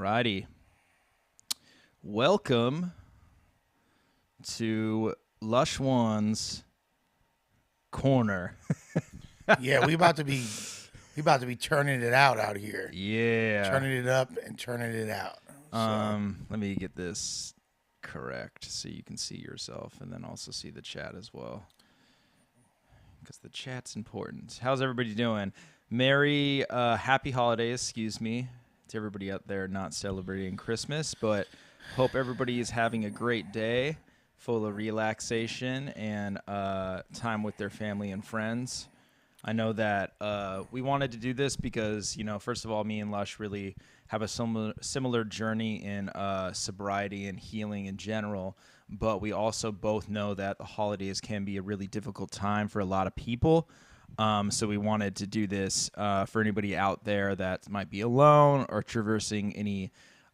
Alrighty. Welcome to Lush One's Corner. Yeah, we about to be turning it out here. Yeah. Turning it up and turning it out. Let me get this correct so you can see yourself and then also see the chat as well. Because the chat's important. How's everybody doing? Merry, happy holidays, excuse me, to everybody out there not celebrating Christmas, but hope everybody is having a great day full of relaxation and time with their family and friends. I know that we wanted to do this because, first of all, me and Lush really have a similar journey in sobriety and healing in general, but we also both know that the holidays can be a really difficult time for a lot of people. So we wanted to do this for anybody out there that might be alone or traversing any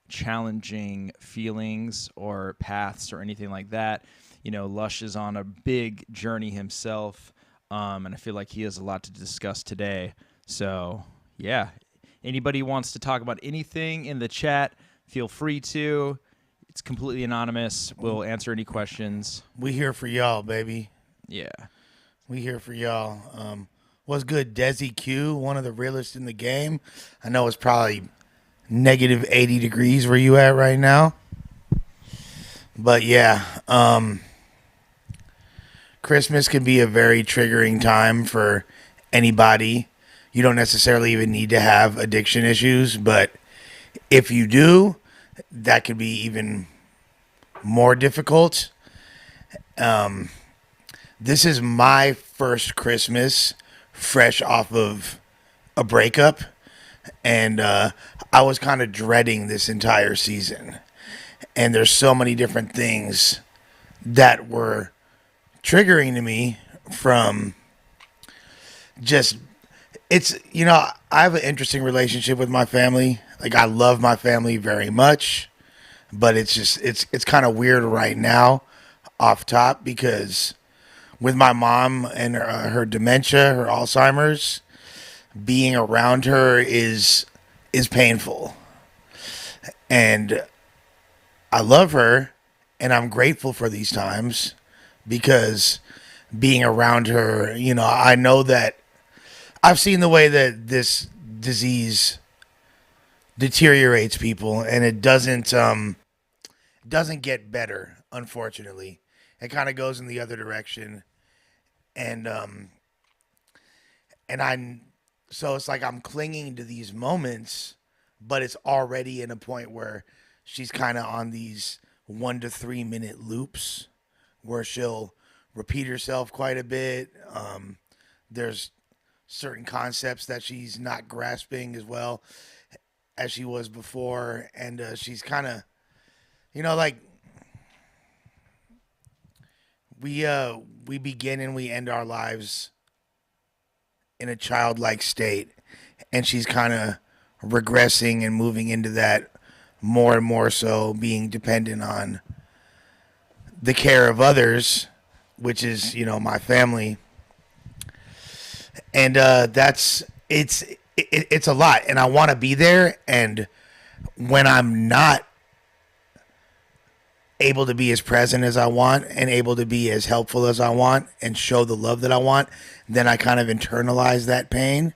challenging feelings or paths or anything like that. Lush is on a big journey himself, and I feel like he has a lot to discuss today. So, yeah, anybody wants to talk about anything in the chat, feel free to. It's completely anonymous. We'll answer any questions. We here for y'all, baby. Yeah. We here for y'all. What's good, Desi Q, one of the realest in the game. I know it's probably negative 80 degrees where you at right now. But yeah, Christmas can be a very triggering time for anybody. You don't necessarily even need to have addiction issues, but if you do, that could be even more difficult. This is my first Christmas fresh off of a breakup, and I was kind of dreading this entire season. And there's so many different things that were triggering to me from just, I have an interesting relationship with my family. Like, I love my family very much, but it's kind of weird right now off top because with my mom and her dementia, her Alzheimer's, being around her is painful. And I love her and I'm grateful for these times because being around her, I know that I've seen the way that this disease deteriorates people, and it doesn't get better, unfortunately. It kind of goes in the other direction. And so it's like I'm clinging to these moments, but it's already in a point where she's kind of on these 1 to 3 minute loops where she'll repeat herself quite a bit. There's certain concepts that she's not grasping as well as she was before. And she's kind of, like we begin and we end our lives in a childlike state. And she's kind of regressing and moving into that more and more so, being dependent on the care of others, which is, my family. And it's a lot, and I want to be there. And when I'm not able to be as present as I want and able to be as helpful as I want and show the love that I want, then I kind of internalize that pain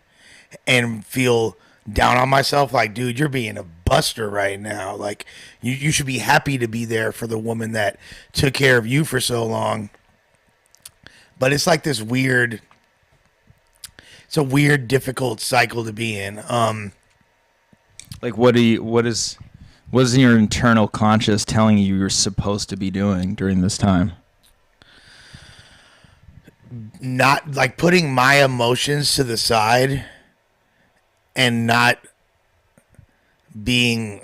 and feel down on myself. Like, dude, you're being a buster right now. Like, you should be happy to be there for the woman that took care of you for so long. But it's like this weird, it's a weird, difficult cycle to be in. Like, what is your internal conscious telling you you're supposed to be doing during this time? Not like putting my emotions to the side and not being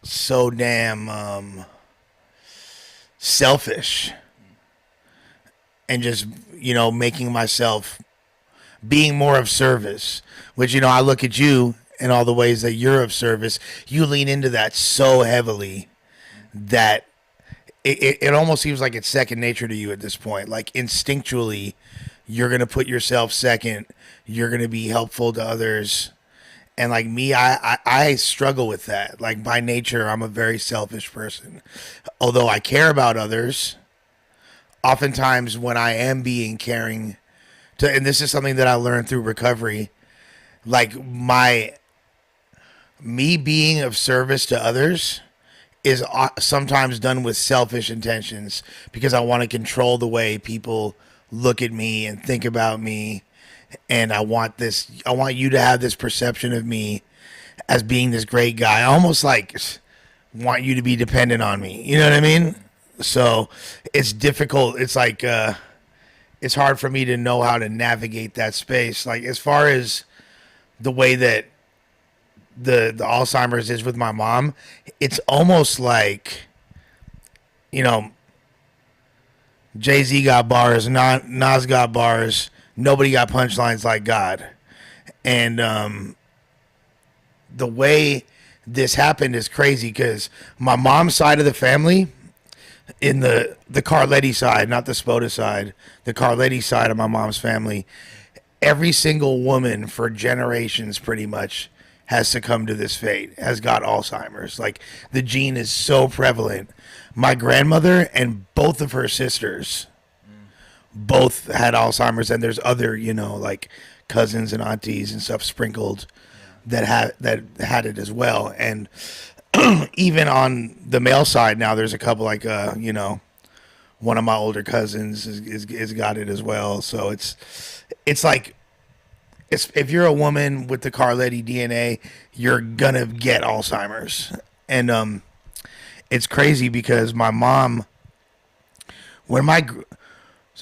so damn selfish and just, making myself being more of service, which, I look at you and all the ways that you're of service. You lean into that so heavily that it almost seems like it's second nature to you at this point. Like, instinctually, you're going to put yourself second. You're going to be helpful to others. And like me, I struggle with that. Like by nature, I'm a very selfish person. Although I care about others, oftentimes when I am being caring to, and this is something that I learned through recovery, like me being of service to others is sometimes done with selfish intentions because I want to control the way people look at me and think about me. And I want you to have this perception of me as being this great guy. I almost like want you to be dependent on me. You know what I mean? So it's difficult. It's like, it's hard for me to know how to navigate that space. Like as far as the way that the Alzheimer's is with my mom, it's almost like, you know, Jay-Z got bars, Nas got bars, nobody got punchlines like God. And the way this happened is crazy because my mom's side of the family, in the Carletti side, not the Spoda side, the Carletti side of my mom's family, every single woman for generations pretty much has succumbed to this fate, has got Alzheimer's. Like the gene is so prevalent. My grandmother and both of her sisters both had Alzheimer's, and there's other, you know, like cousins and aunties and stuff sprinkled that had it as well. And even on the male side now, there's a couple like you know, one of my older cousins is got it as well. So it's like if you're a woman with the Carletti DNA, you're gonna get Alzheimer's. And it's crazy because my mom, when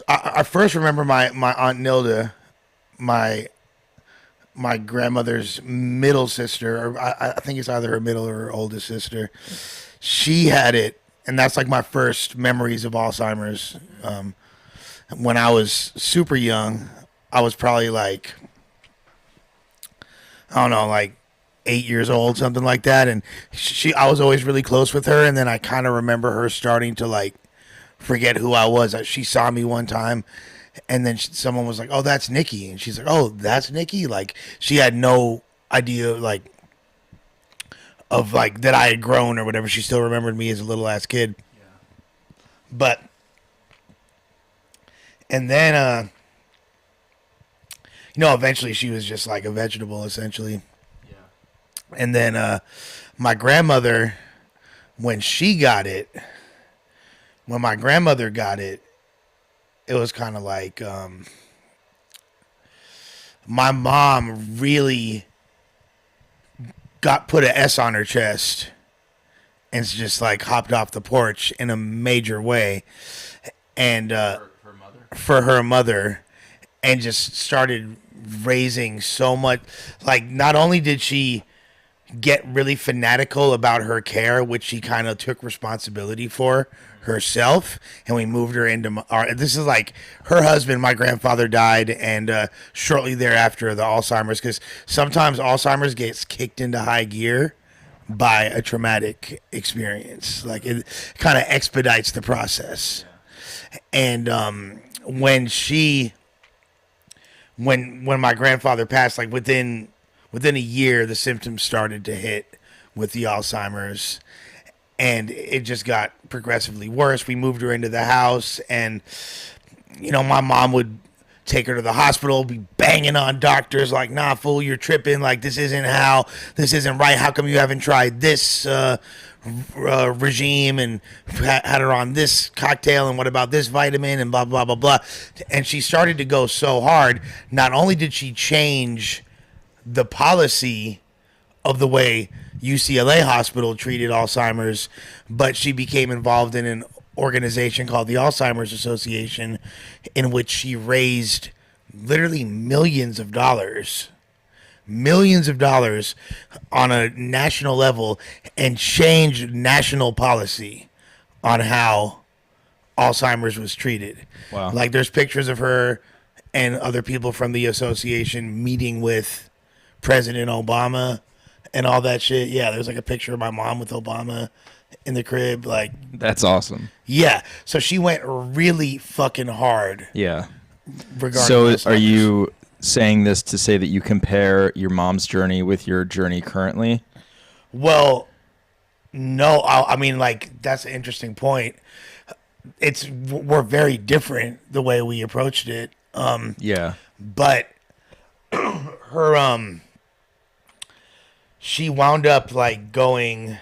I first remember my aunt Nilda, my grandmother's middle sister, or I think it's either her middle or her oldest sister. She had it, and that's like my first memories of Alzheimer's. When I was super young, I was probably like, I don't know, like 8 years old, something like that. And I was always really close with her. And then I kind of remember her starting to like forget who I was. She saw me one time, and then someone was like, "Oh, that's Nikki," and she's like, "Oh, that's Nikki." Like she had no idea, like of like that I had grown or whatever. She still remembered me as a little ass kid. Yeah. But and then you know, eventually she was just like a vegetable, essentially. Yeah. And then my grandmother, when my grandmother got it, it was kind of like my mom really put an S on her chest and just like hopped off the porch in a major way, and for her mother, and just started raising so much. Like not only did she get really fanatical about her care, which she kind of took responsibility for herself, and we moved her into this is like her husband, my grandfather, died, and shortly thereafter the Alzheimer's, because sometimes Alzheimer's gets kicked into high gear by a traumatic experience. Like it kind of expedites the process. And when my grandfather passed, like within a year, the symptoms started to hit with the Alzheimer's, and it just got progressively worse. We moved her into the house, and you know, my mom would take her to the hospital, be banging on doctors like, "Nah, fool, you're tripping. Like this isn't right. How come you haven't tried this regime and had her on this cocktail, and what about this vitamin, and blah blah blah blah." And she started to go so hard. Not only did she change the policy of the way UCLA Hospital treated Alzheimer's, but she became involved in an organization called the Alzheimer's Association, in which she raised literally millions of dollars on a national level, and changed national policy on how Alzheimer's was treated. Wow. Like there's pictures of her and other people from the association meeting with President Obama and all that shit. Yeah, there's like a picture of my mom with Obama in the crib. Like that's awesome. Yeah, so she went really fucking hard. Yeah. Regarding so are you saying this to say that you compare your mom's journey with your journey currently? Well, no, I mean, like, that's an interesting point. We're very different the way we approached it. Yeah. But her, she wound up like going,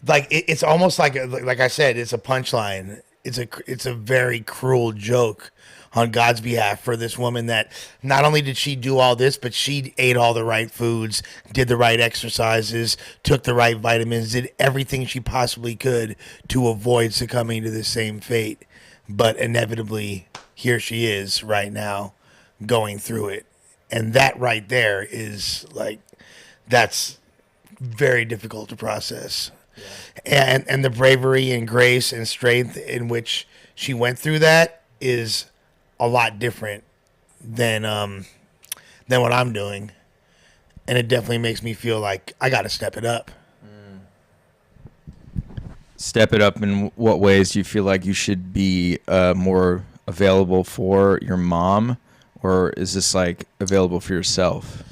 like it's almost like I said, it's a punchline. It's a very cruel joke on God's behalf for this woman that not only did she do all this, but she ate all the right foods, did the right exercises, took the right vitamins, did everything she possibly could to avoid succumbing to the same fate. But inevitably, here she is right now going through it. And that right there is like, that's very difficult to process. And the bravery and grace and strength in which she went through that is a lot different than what I'm doing, and it definitely makes me feel like I got to step it up. Step it up in what ways do you feel like you should be more available for your mom, or is this like available for yourself?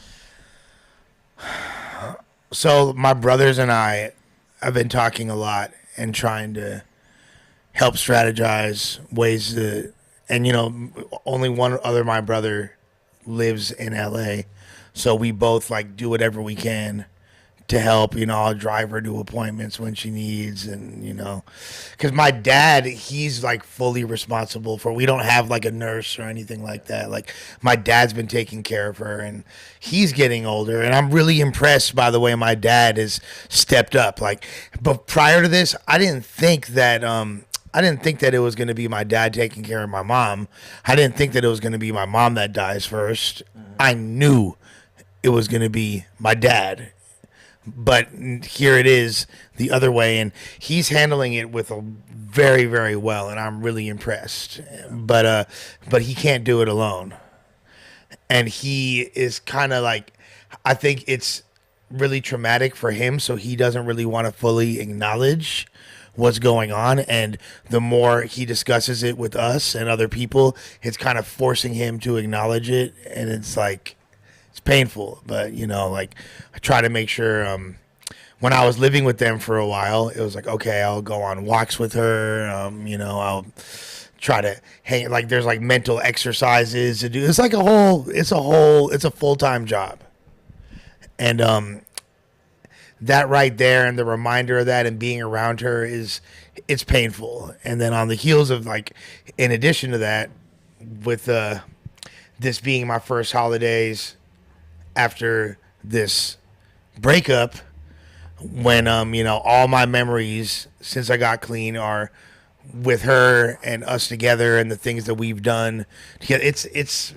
So my brothers and I have been talking a lot and trying to help strategize ways to, and only one other my brother lives in LA, so we both like do whatever we can to help. I'll drive her to appointments when she needs, and because my dad, he's like fully responsible for. We don't have like a nurse or anything like that. Like my dad's been taking care of her, and he's getting older, and I'm really impressed by the way my dad has stepped up. Like, but prior to this, I didn't think that it was going to be my dad taking care of my mom. I didn't think that it was going to be my mom that dies first. I knew it was going to be my dad. But here it is the other way, and he's handling it with a very, very well, and I'm really impressed. But he can't do it alone, and he is kind of like, I think it's really traumatic for him, so he doesn't really want to fully acknowledge what's going on, and the more he discusses it with us and other people, it's kind of forcing him to acknowledge it, and it's like, it's painful. But like, I try to make sure, when I was living with them for a while, it was like, okay, I'll go on walks with her, I'll try to hang, like, there's like mental exercises to do. It's like it's a full-time job, and that right there, and the reminder of that and being around her it's painful. And then on the heels of, like, in addition to that, with this being my first holidays after this breakup, when all my memories since I got clean are with her and us together and the things that we've done together, it's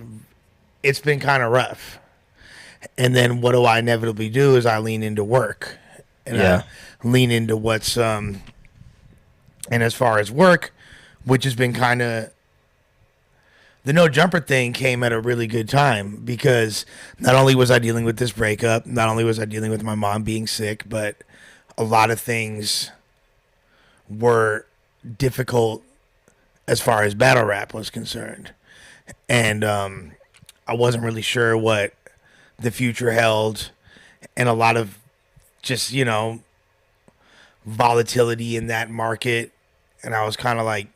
been kind of rough. And then what do I inevitably do is I lean into work, and I lean into what's and as far as work, which has been kind of, the no jumper thing came at a really good time, because not only was I dealing with this breakup, not only was I dealing with my mom being sick, but a lot of things were difficult as far as battle rap was concerned. And I wasn't really sure what the future held, and a lot of just, volatility in that market. And I was kind of like,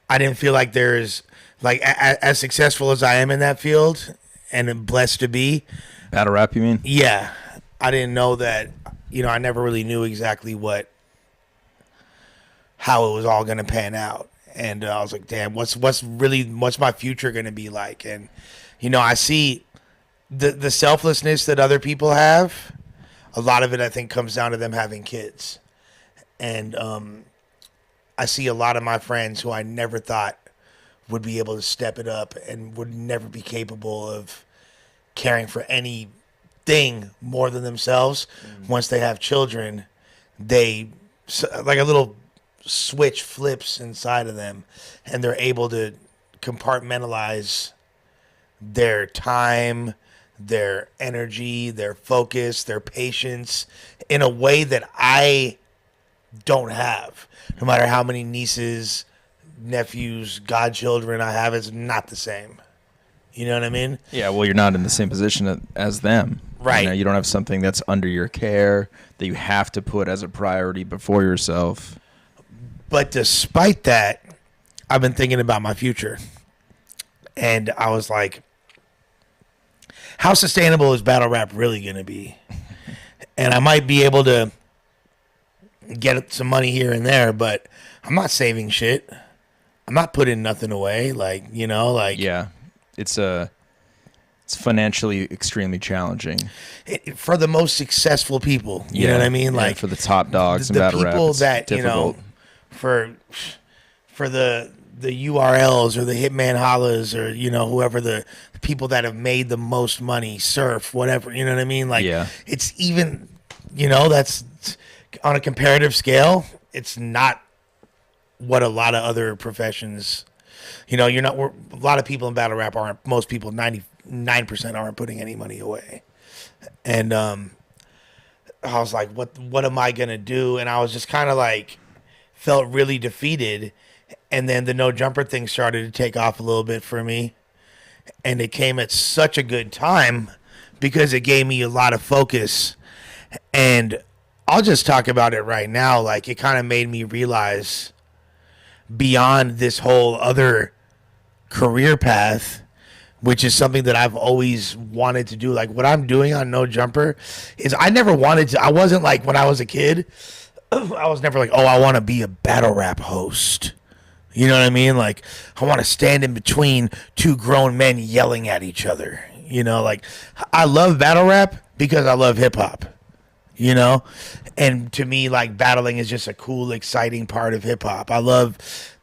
I didn't feel like there's, like, as successful as I am in that field and am blessed to be. Battle rap, you mean? Yeah. I didn't know that, I never really knew exactly how it was all going to pan out. And I was like, damn, what's my future going to be like? And, I see the selflessness that other people have. A lot of it, I think, comes down to them having kids. And I see a lot of my friends who I never thought would be able to step it up and would never be capable of caring for anything more than themselves. Once they have children, they, like, a little switch flips inside of them, and they're able to compartmentalize their time, their energy, their focus, their patience in a way that I don't have. No matter how many nieces, nephews, godchildren I have, it's not the same. You know what I mean? Yeah, well, you're not in the same position as them. Right. You don't have something that's under your care that you have to put as a priority before yourself. But despite that, I've been thinking about my future. And I was like, how sustainable is battle rap really going to be? And I might be able to get some money here and there, but I'm not saving shit. I'm not putting nothing away. Yeah, it's financially extremely challenging for the most successful people. You know what I mean? Like for the top dogs in battle rap, people it's that difficult. For the URLs or the Hitman Hollas or whoever the people that have made the most money, Surf, whatever. You know what I mean? Like it's even that's on a comparative scale. It's not what a lot of other professions, a lot of people in battle rap aren't, most people, 99% aren't putting any money away. And I was like, what am I going to do? And I was just kind of like, felt really defeated. And then the no jumper thing started to take off a little bit for me. And it came at such a good time because it gave me a lot of focus. And I'll just talk about it right now. Like, it kind of made me realize beyond this whole other career path, which is something that I've always wanted to do. Like, what I'm doing on No Jumper is I never wanted to. I wasn't like, when I was a kid, I was never like, oh, I want to be a battle rap host. You know what I mean? Like, I want to stand in between two grown men yelling at each other. Like, I love battle rap because I love hip hop. And to me, like, battling is just a cool, exciting part of hip hop. I love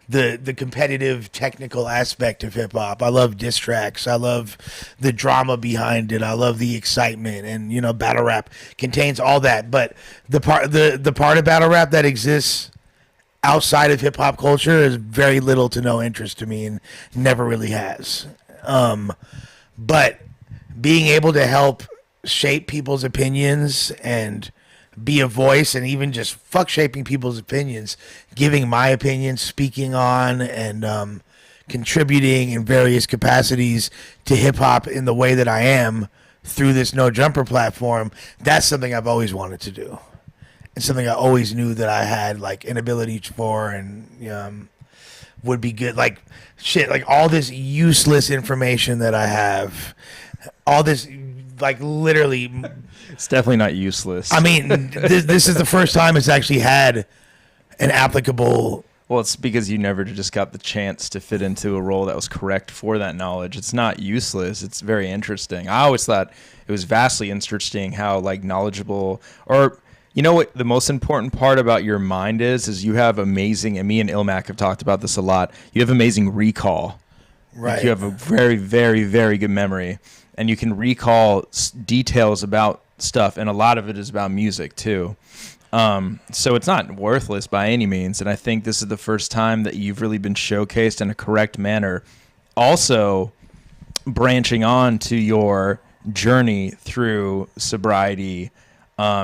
the competitive, technical aspect of hip hop. I love diss tracks. I love the drama behind it. I love the excitement, and battle rap contains all that. But the part of battle rap that exists outside of hip hop culture is very little to no interest to me, and never really has. But being able to help shape people's opinions and be a voice, and even just fuck shaping people's opinions, giving my opinion, speaking on, and contributing in various capacities to hip hop in the way that I am through this No Jumper platform, that's something I've always wanted to do. It's something I always knew that I had like an ability for, and would be good. Like shit, like all this useless information that I have, all this, like, literally, it's definitely not useless. I mean, this is the first time it's actually had an applicable. Well, it's because you never just got the chance to fit into a role that was correct for that knowledge. It's not useless. It's very interesting. I always thought it was vastly interesting how, like, knowledgeable, or you know what the most important part about your mind is you have amazing, and me and Ilmac have talked about this a lot, you have amazing recall. Right. Like, you have a very, very, very good memory, and you can recall details about stuff, and a lot of it is about music too. So it's not worthless by any means, and I think this is the first time that you've really been showcased in a correct manner. Also, branching on to your journey through sobriety,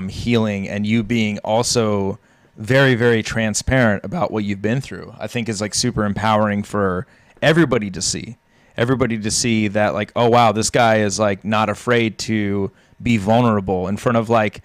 healing, and you being also very, very transparent about what you've been through, I think is like super empowering for everybody to see. Everybody to see that, like, oh wow, this guy is like not afraid to be vulnerable in front of like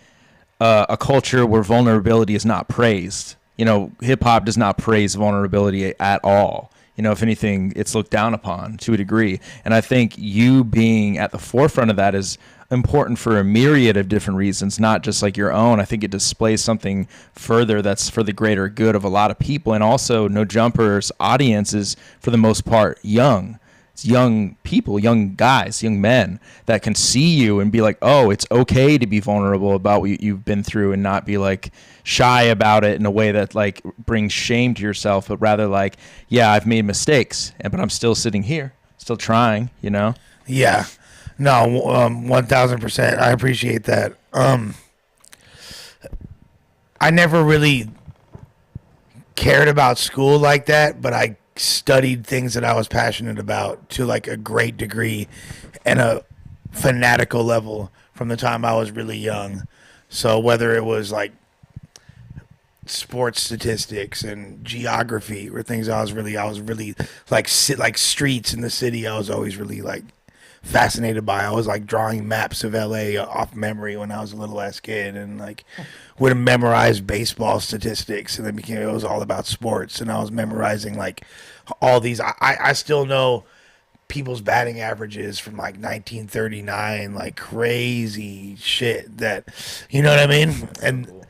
a culture where vulnerability is not praised. Hip hop does not praise vulnerability at all. If anything, it's looked down upon to a degree. And I think you being at the forefront of that is important for a myriad of different reasons, not just like your own. I think it displays something further that's for the greater good of a lot of people. And also, No Jumper's audience is, for the most part, young. It's young people, young guys, young men that can see you and be like, oh, it's okay to be vulnerable about what you've been through, and not be like shy about it in a way that like brings shame to yourself, but rather like, yeah, I've made mistakes, but I'm still sitting here, still trying, Yeah. No, 1,000%. I appreciate that. I never really cared about school like that, but I studied things that I was passionate about to like a great degree and a fanatical level from the time I was really young. So whether it was like sports statistics and geography or things I was really like streets in the city, I was always really like fascinated by. I was like drawing maps of LA off memory when I was a little ass kid, and like would memorize baseball statistics, and then it was all about sports, and I was memorizing like all these. I still know people's batting averages from like 1939, like crazy shit that, you know what I mean? And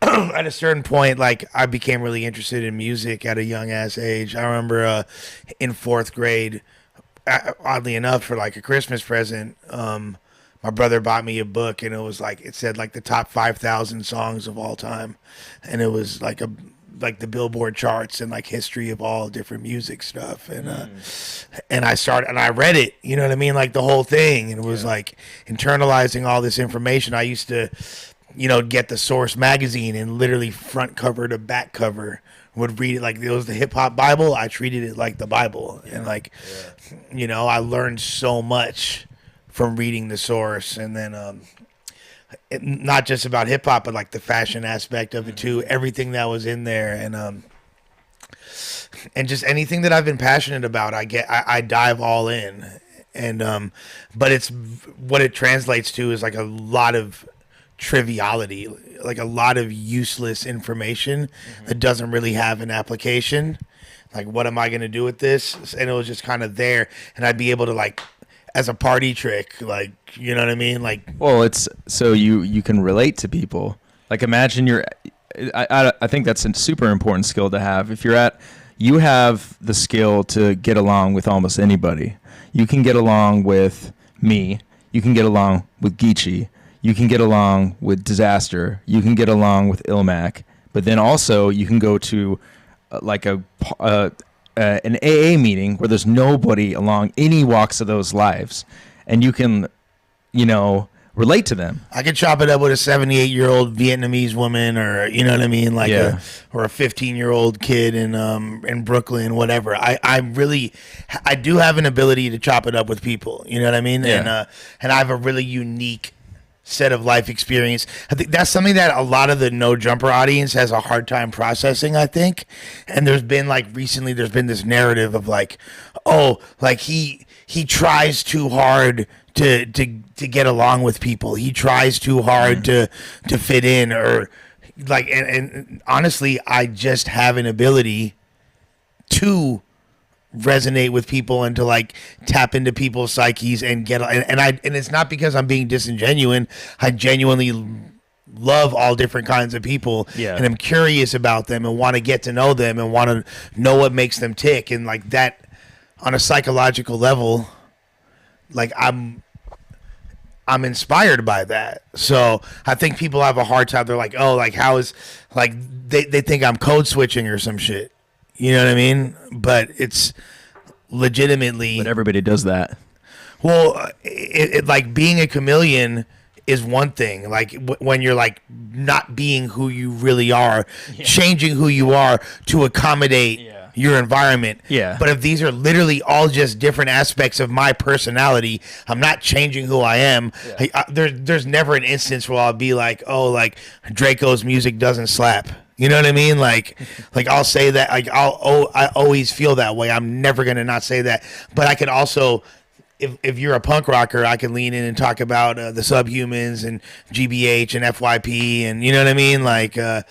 at a certain point, like I became really interested in music at a young ass age. I remember in fourth grade, oddly enough, for like a Christmas present, my brother bought me a book, and it was like it said like the top 5,000 songs of all time, and it was like the Billboard charts and like history of all different music stuff, and I read it, you know what I mean, like the whole thing, and it was like internalizing all this information. I used to, get the Source magazine and literally front cover to back cover would read it like it was the hip hop Bible. I treated it like the Bible, and like, I learned so much from reading the Source, and then not just about hip hop, but like the fashion aspect of it too. Everything that was in there, and just anything that I've been passionate about, I dive all in, and but it's what it translates to is like a lot of triviality, like a lot of useless information that doesn't really have an application. Like, what am I going to do with this? And it was just kind of there, and I'd be able to like, as a party trick, like, you know what I mean? Like, well, it's so you can relate to people. Like, imagine I think that's a super important skill to have. If you have the skill to get along with almost anybody. You can get along with me. You can get along with Geechee. You can get along with Disaster. You can get along with Ilmac. But then also you can go to like an AA meeting where there's nobody along any walks of those lives, and you can, relate to them. I could chop it up with a 78-year-old Vietnamese woman, or you know what I mean, like or a 15-year-old kid in Brooklyn, whatever. I do have an ability to chop it up with people. You know what I mean? Yeah. And I have a really unique set of life experience. I think that's something that a lot of the No Jumper audience has a hard time processing, I think. And there's been like recently there's been this narrative of like, oh, like he tries too hard to get along with people. He tries too hard to fit in, or like, and honestly, I just have an ability to resonate with people and to like tap into people's psyches and get, and it's not because I'm being disingenuous. I genuinely love all different kinds of people, and I'm curious about them and want to get to know them and want to know what makes them tick, and like that on a psychological level, like I'm inspired by that. So I think people have a hard time. They're like, oh, like how is, like they think I'm code switching or some shit. You know what I mean? But it's legitimately. But everybody does that. Well, it like being a chameleon is one thing. Like when you're like not being who you really are, changing who you are to accommodate your environment. Yeah. But if these are literally all just different aspects of my personality, I'm not changing who I am. Yeah. There's never an instance where I'll be like, oh, like Draco's music doesn't slap. You know what I mean? Like I'll say that. Like I always feel that way. I'm never gonna not say that. But I can also, if you're a punk rocker, I can lean in and talk about the Subhumans and GBH and FYP and you know what I mean, like and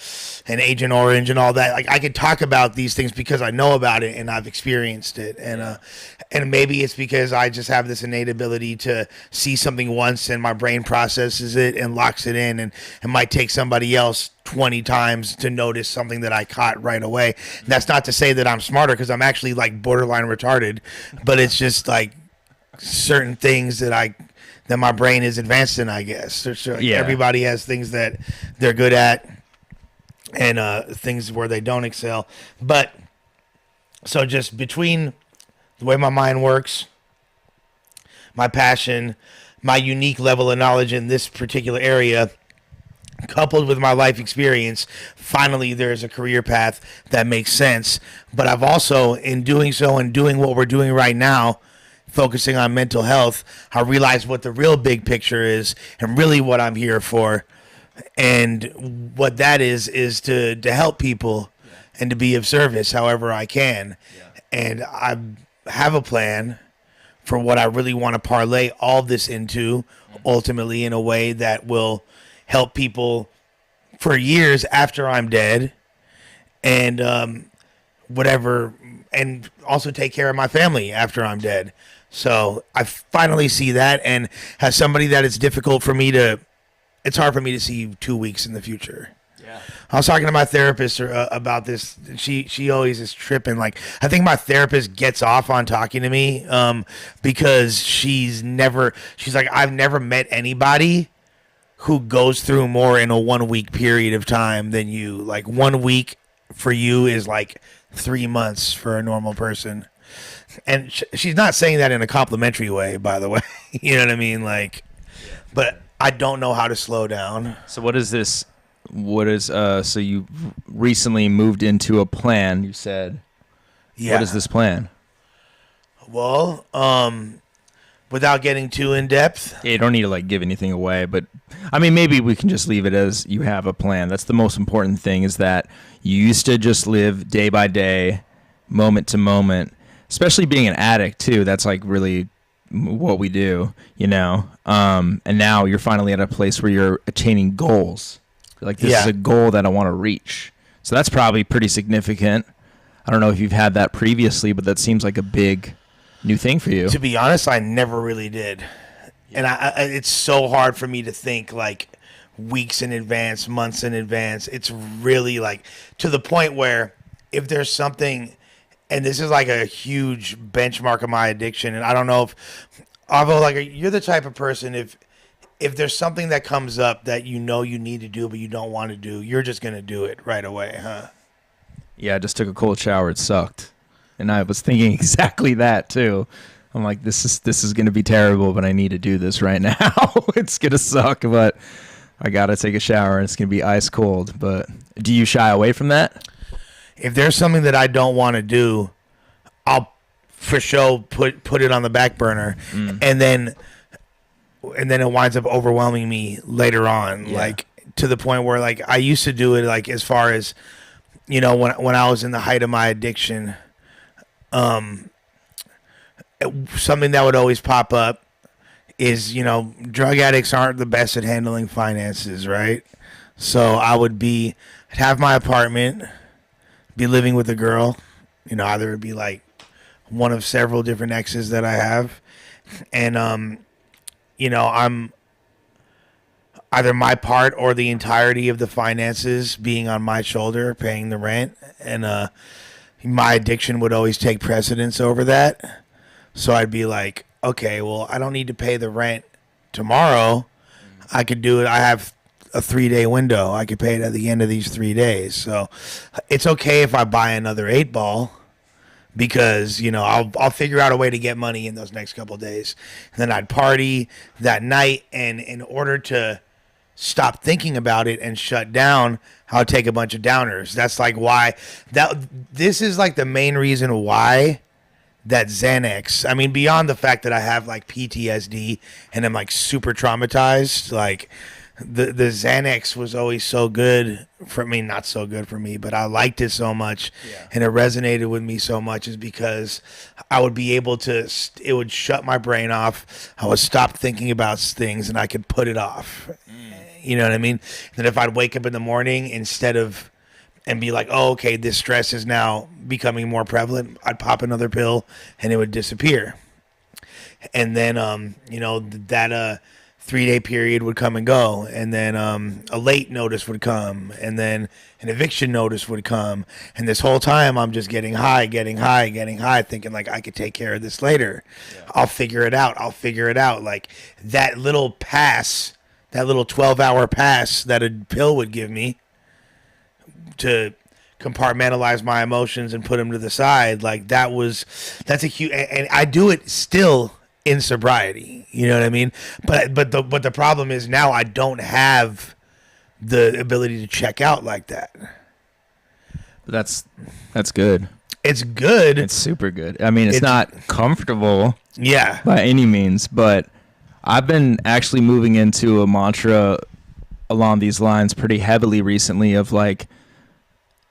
Agent Orange and all that. Like I could talk about these things because I know about it and I've experienced it, and maybe it's because I just have this innate ability to see something once and my brain processes it and locks it in, and it might take somebody else 20 times to notice something that I caught right away. And that's not to say that I'm smarter, because I'm actually like borderline retarded, but it's just like certain things that my brain is advanced in, I guess. Everybody has things that they're good at and things where they don't excel. But so just between the way my mind works, my passion, my unique level of knowledge in this particular area, coupled with my life experience, finally there's a career path that makes sense. But I've also, in doing so and doing what we're doing right now, focusing on mental health, I realized what the real big picture is and really what I'm here for. And what that is to help people and to be of service however I can. And I have a plan for what I really want to parlay all this into, ultimately in a way that will help people for years after I'm dead, and whatever, and also take care of my family after I'm dead. So I finally see that, and as somebody that it's difficult for me to, it's hard for me to see 2 weeks in the future. Yeah. I was talking to my therapist about this. She always is tripping. Like, I think my therapist gets off on talking to me because she's like, I've never met anybody who goes through more in a 1 week period of time than you. Like, 1 week for you is like 3 months for a normal person. And she's not saying that in a complimentary way, by the way. You know what I mean? Like, but I don't know how to slow down. So what is this? So you recently moved into a plan, you said. Yeah. What is this plan? Well, without getting too in depth. Yeah, you don't need to like give anything away, but I mean, maybe we can just leave it as you have a plan. That's the most important thing, is that you used to just live day by day, moment to moment, especially being an addict too. That's like really what we do, you know? And now you're finally at a place where you're attaining goals. Like, this is a goal that I want to reach. So that's probably pretty significant. I don't know if you've had that previously, but that seems like a big new thing for you. To be honest, I never really did. And it's so hard for me to think like weeks in advance, months in advance. It's really like to the point where if there's something, and this is like a huge benchmark of my addiction, and I don't know if, although like you're the type of person, if there's something that comes up that you know you need to do but you don't want to do, you're just going to do it right away, huh? Yeah, I just took a cold shower. It sucked. And I was thinking exactly that too. I'm like, this is going to be terrible, but I need to do this right now. It's going to suck, but I got to take a shower and it's going to be ice cold. But do you shy away from that? If there's something that I don't want to do, I'll for sure put it on the back burner. And then it winds up overwhelming me later on, like to the point where like I used to do it like as far as, you know, when I was in the height of my addiction, something that would always pop up is, you know, drug addicts aren't the best at handling finances, right? So I'd have my apartment, be living with a girl, you know, either it'd be like one of several different exes that I have, and you know, I'm either my part or the entirety of the finances being on my shoulder, paying the rent, and my addiction would always take precedence over that. So I'd be like, okay, well, I don't need to pay the rent tomorrow. I could do it. I have a 3-day window. I could pay it at the end of these 3 days. So it's okay if I buy another 8-ball. Because, you know, I'll figure out a way to get money in those next couple of days. And then I'd party that night, and in order to stop thinking about it and shut down, I'll take a bunch of downers. That's like why this is like the main reason why that Xanax, I mean, beyond the fact that I have like PTSD and I'm like super traumatized, like the Xanax was always so good for me, not so good for me, but I liked it so much, and it resonated with me so much, is because I would be able to, it would shut my brain off. I would stop thinking about things and I could put it off. You know what I mean? Then if I'd wake up in the morning and be like, oh, okay, this stress is now becoming more prevalent, I'd pop another pill and it would disappear. And then, you know, that 3-day period would come and go, and then a late notice would come, and then an eviction notice would come, and this whole time I'm just getting high, thinking like I could take care of this later. I'll figure it out. Like that little pass, that little 12-hour pass that a pill would give me to compartmentalize my emotions and put them to the side, like that's a huge, and I do it still in sobriety, you know what I mean? But the problem is now I don't have the ability to check out like that. That's good. It's good. It's super good. I mean, it's not comfortable, yeah, by any means, but I've been actually moving into a mantra along these lines pretty heavily recently of like,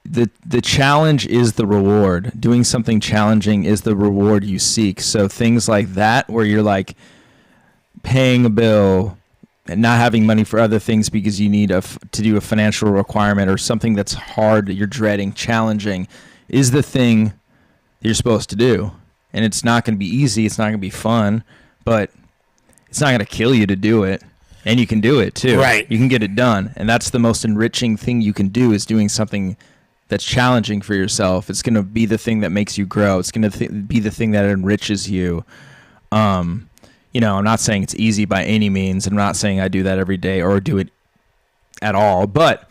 the challenge is the reward. Doing something challenging is the reward you seek. So things like that, where you're like paying a bill and not having money for other things because you need to do a financial requirement or something that's hard, that you're dreading, challenging, is the thing you're supposed to do. And it's not going to be easy. It's not going to be fun, but it's not going to kill you to do it. And you can do it too. Right. You can get it done. And that's the most enriching thing you can do, is doing something that's challenging for yourself. It's going to be the thing that makes you grow. It's going to be the thing that enriches you. You know, I'm not saying it's easy by any means. I'm not saying I do that every day or do it at all, but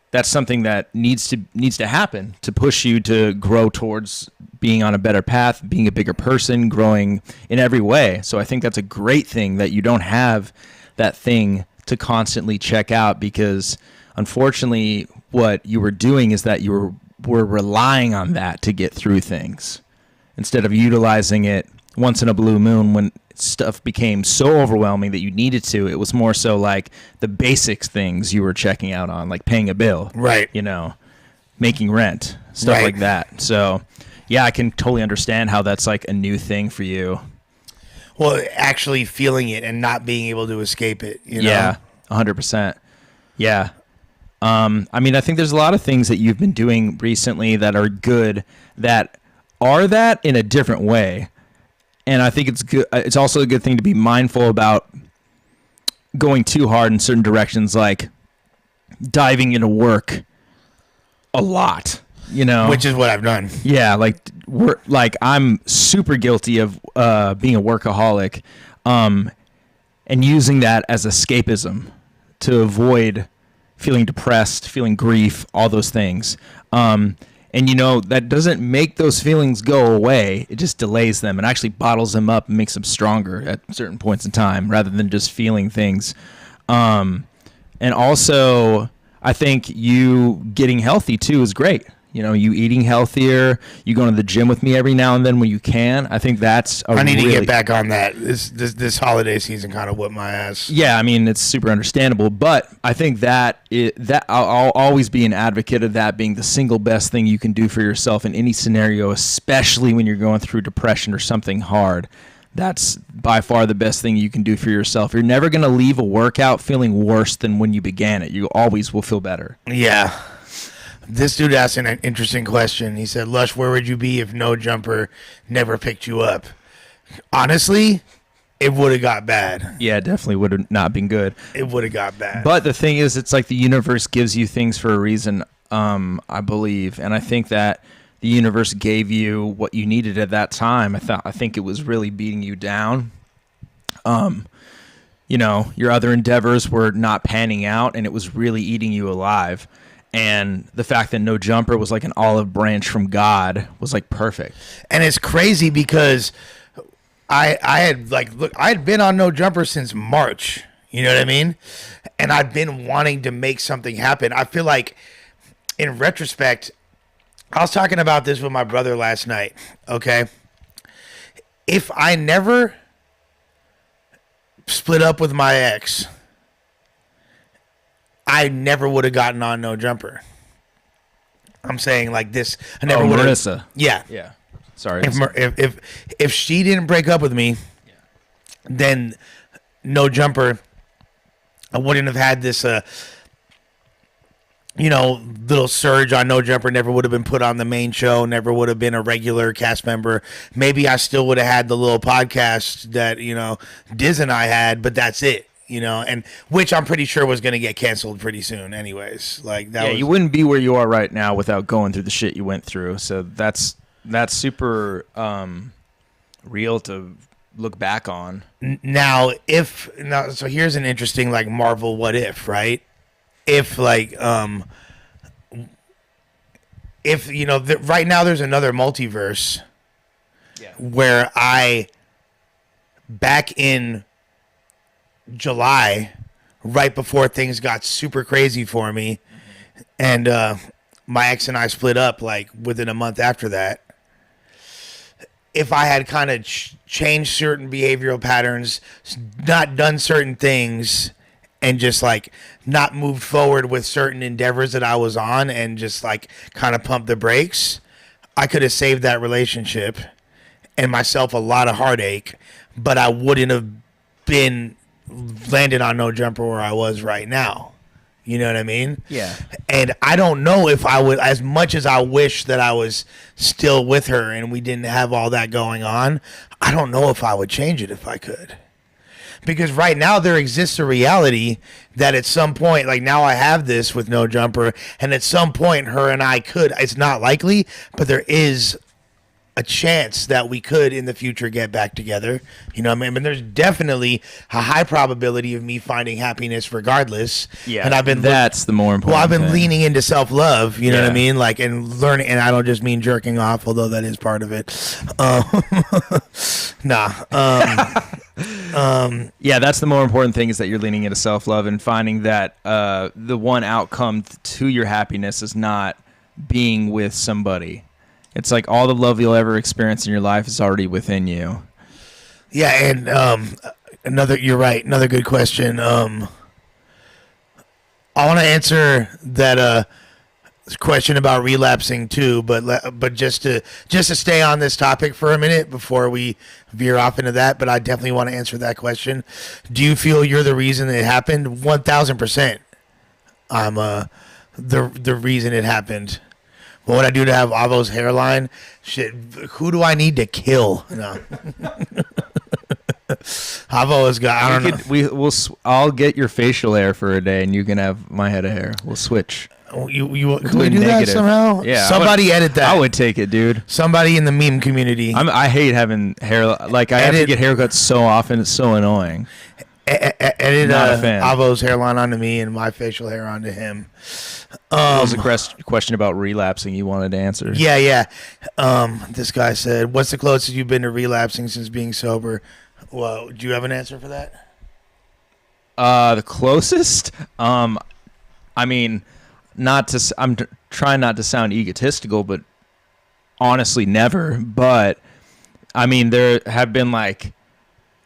that's something that needs to happen to push you to grow towards being on a better path, being a bigger person, growing in every way. So I think that's a great thing that you don't have that thing to constantly check out, because unfortunately what you were doing is that you were relying on that to get through things instead of utilizing it once in a blue moon when stuff became so overwhelming that you needed to. It was more so like the basics things you were checking out on, like paying a bill, right? You know, making rent, stuff like that. So yeah, I can totally understand how that's like a new thing for you. Well, actually feeling it and not being able to escape it, you know? Yeah, 100%. Yeah. I mean, I think there's a lot of things that you've been doing recently that are good, that are that in a different way. And I think it's good. It's also a good thing to be mindful about going too hard in certain directions, like diving into work a lot, you know, which is what I've done. Yeah. Like I'm super guilty of being a workaholic, and using that as escapism to avoid feeling depressed, feeling grief, all those things. And, you know, that doesn't make those feelings go away. It just delays them and actually bottles them up and makes them stronger at certain points in time rather than just feeling things. And also, I think you getting healthy, too, is great. You know, you eating healthier, you going to the gym with me every now and then when you can. I think that's I need to get back on that. This holiday season kind of whipped my ass. Yeah, I mean, it's super understandable, but I think that I'll always be an advocate of that being the single best thing you can do for yourself in any scenario, especially when you're going through depression or something hard. That's by far the best thing you can do for yourself. You're never going to leave a workout feeling worse than when you began it. You always will feel better. Yeah. This dude asked an interesting question. He said, Lush, where would you be if No Jumper never picked you up? Honestly, it would have got bad. Yeah, it definitely would have not been good. It would have got bad. But the thing is, it's like the universe gives you things for a reason, I believe. And I think that the universe gave you what you needed at that time. I think it was really beating you down. You know, your other endeavors were not panning out, and it was really eating you alive. And the fact that No Jumper was like an olive branch from God was like perfect. And it's crazy because I had been on No Jumper since March. You know what I mean? And I've been wanting to make something happen. I feel like in retrospect, I was talking about this with my brother last night. Okay. If I never split up with my ex, I never would have gotten on No Jumper. I'm saying like this. I never would have. Marissa. Yeah. Yeah. Sorry. If she didn't break up with me, then No Jumper, I wouldn't have had this, little surge on No Jumper. Never would have been put on the main show. Never would have been a regular cast member. Maybe I still would have had the little podcast that, Diz and I had, but that's it. And which I'm pretty sure was going to get canceled pretty soon anyways. Like that. Yeah, you wouldn't be where you are right now without going through the shit you went through. So that's super real to look back on. So here's an interesting like Marvel what if, right? If right now there's another multiverse where back in July, right before things got super crazy for me, and my ex and I split up like within a month after that. If I had kind of changed certain behavioral patterns, not done certain things, and just like not moved forward with certain endeavors that I was on and just like kind of pumped the brakes, I could have saved that relationship and myself a lot of heartache, but I wouldn't have been landed on No Jumper where I was right now. You know what I mean? Yeah. And I don't know if I would, as much as I wish that I was still with her and we didn't have all that going on, I don't know if I would change it if I could. Because right now there exists a reality that at some point, like now I have this with No Jumper, and at some point her and I could, it's not likely, but there is a chance that we could in the future get back together. You know what I mean? But there's definitely a high probability of me finding happiness regardless. Yeah. And I've been that's the more important Well, I've been thing. leaning into self-love, you know what I Yeah. mean? Like, and learning, and I don't just mean jerking off, although that is part of it. Yeah, that's the more important thing, is that you're leaning into self-love and finding that the one outcome to your happiness is not being with somebody. It's like all the love you'll ever experience in your life is already within you. Yeah, and you're right, another good question. I want to answer that question about relapsing too, but just to stay on this topic for a minute before we veer off into that, but I definitely want to answer that question. Do you feel you're the reason it happened? 1,000%. I'm the reason it happened. What would I do to have Avo's hairline? Shit, who do I need to kill? No. Avo has got, I don't know. I'll get your facial hair for a day, and you can have my head of hair. We'll switch. Can we do that somehow? Yeah, Somebody edit that. I would take it, dude. Somebody in the meme community. I hate having hair. Like, I have to get haircuts so often. It's so annoying. Edit Not a fan. Avo's hairline onto me and my facial hair onto him. That was a question about relapsing you wanted to answer. Yeah. This guy said, "What's the closest you've been to relapsing since being sober?" Well, do you have an answer for that? The closest? I mean, I'm trying not to sound egotistical, but honestly, never. But I mean, there have been like,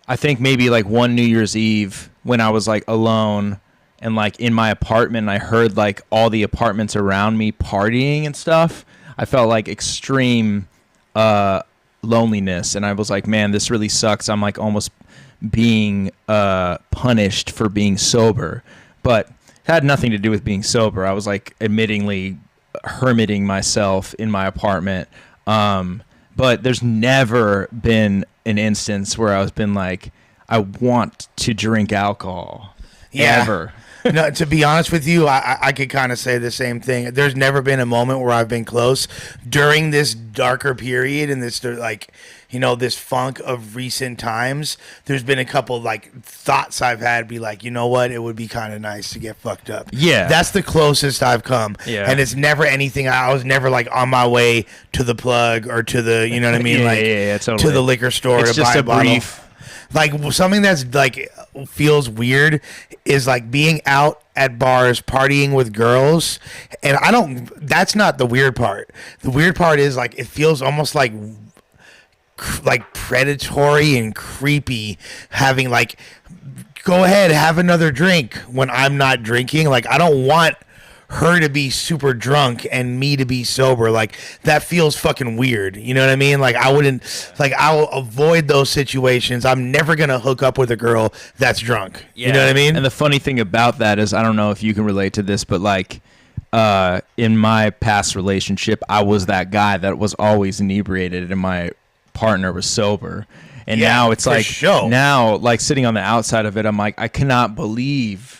I think maybe like one New Year's Eve when I was like alone and like in my apartment, and I heard like all the apartments around me partying and stuff. I felt like extreme loneliness, and I was like, man, this really sucks. I'm like almost being punished for being sober, but it had nothing to do with being sober. I was like admittingly hermiting myself in my apartment. But there's never been an instance where I was been like, I want to drink alcohol. Yeah. Ever. No, to be honest with you, I could kind of say the same thing. There's never been a moment where I've been close during this darker period and this like, you know, this funk of recent times. There's been a couple like thoughts I've had be like, you know what, it would be kind of nice to get fucked up. Yeah, that's the closest I've come. Yeah, and it's never anything. I was never like on my way to the plug or to the, you know what I mean, totally. To the liquor store it's to just buy a bottle. brief. Like something that's like feels weird is like being out at bars partying with girls, and that's not the weird part. The weird part is like it feels almost like predatory and creepy having like, go ahead, have another drink when I'm not drinking. Like I don't want her to be super drunk and me to be sober. Like that feels fucking weird. You know what I mean? Like I will avoid those situations. I'm never going to hook up with a girl that's drunk. Yeah. You know what I mean? And the funny thing about that is, I don't know if you can relate to this, but like in my past relationship, I was that guy that was always inebriated and my partner was sober. And now it's like, now like sitting on the outside of it, I'm like, I cannot believe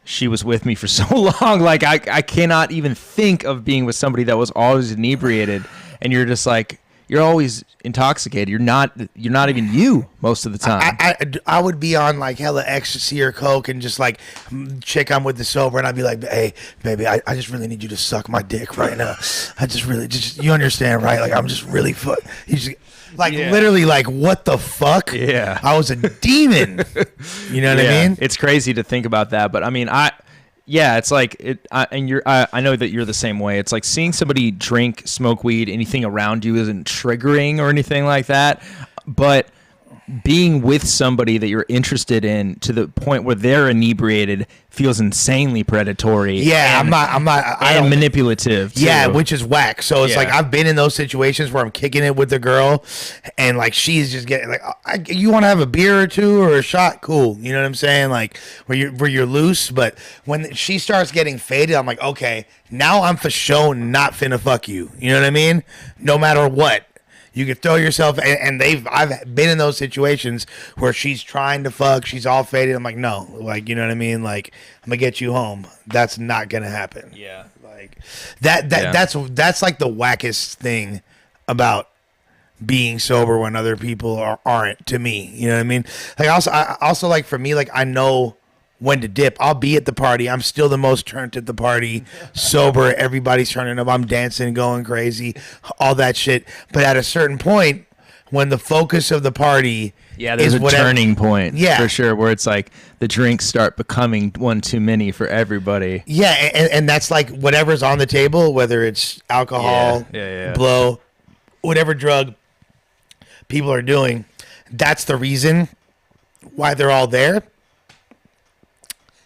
she was with me for so long. Like I cannot even think of being with somebody that was always inebriated, and you're just like, you're always intoxicated. You're not even you most of the time. I would be on like hella ecstasy or coke and just like chick I'm with the sober, and I'd be like, hey baby, I just really need you to suck my dick right now. I just really you understand, right? Like I'm just really literally like, what the fuck? Yeah. I was a demon. You know what I mean? It's crazy to think about that, but I mean, it's like I know that you're the same way. It's like seeing somebody drink, smoke weed, anything around you isn't triggering or anything like that. But being with somebody that you're interested in to the point where they're inebriated feels insanely predatory. Yeah, and, I and don't manipulative too. Yeah, which is whack. So it's Yeah. like I've been in those situations where I'm kicking it with the girl, and like she's just getting like, you want to have a beer or two or a shot, cool. You know what I'm saying? Like where you're loose, but when she starts getting faded, I'm like, okay, now I'm for sure not finna fuck you. You know what I mean? No matter what. You could throw yourself, and I've been in those situations where she's trying to fuck, she's all faded. I'm like, no, like, you know what I mean? Like, I'm gonna get you home. That's not gonna happen. Yeah. Like that's like the wackest thing about being sober when other people aren't, to me. You know what I mean? Like I also like, for me, like, I know when to dip. I'll be at the party. I'm still the most turned at the party, sober. Everybody's turning up. I'm dancing, going crazy, all that shit. But at a certain point, when the focus of the party there's a turning point, Yeah. for sure, where it's like the drinks start becoming one too many for everybody. Yeah, and that's like whatever's on the table, whether it's alcohol, Yeah. blow, whatever drug people are doing, that's the reason why they're all there.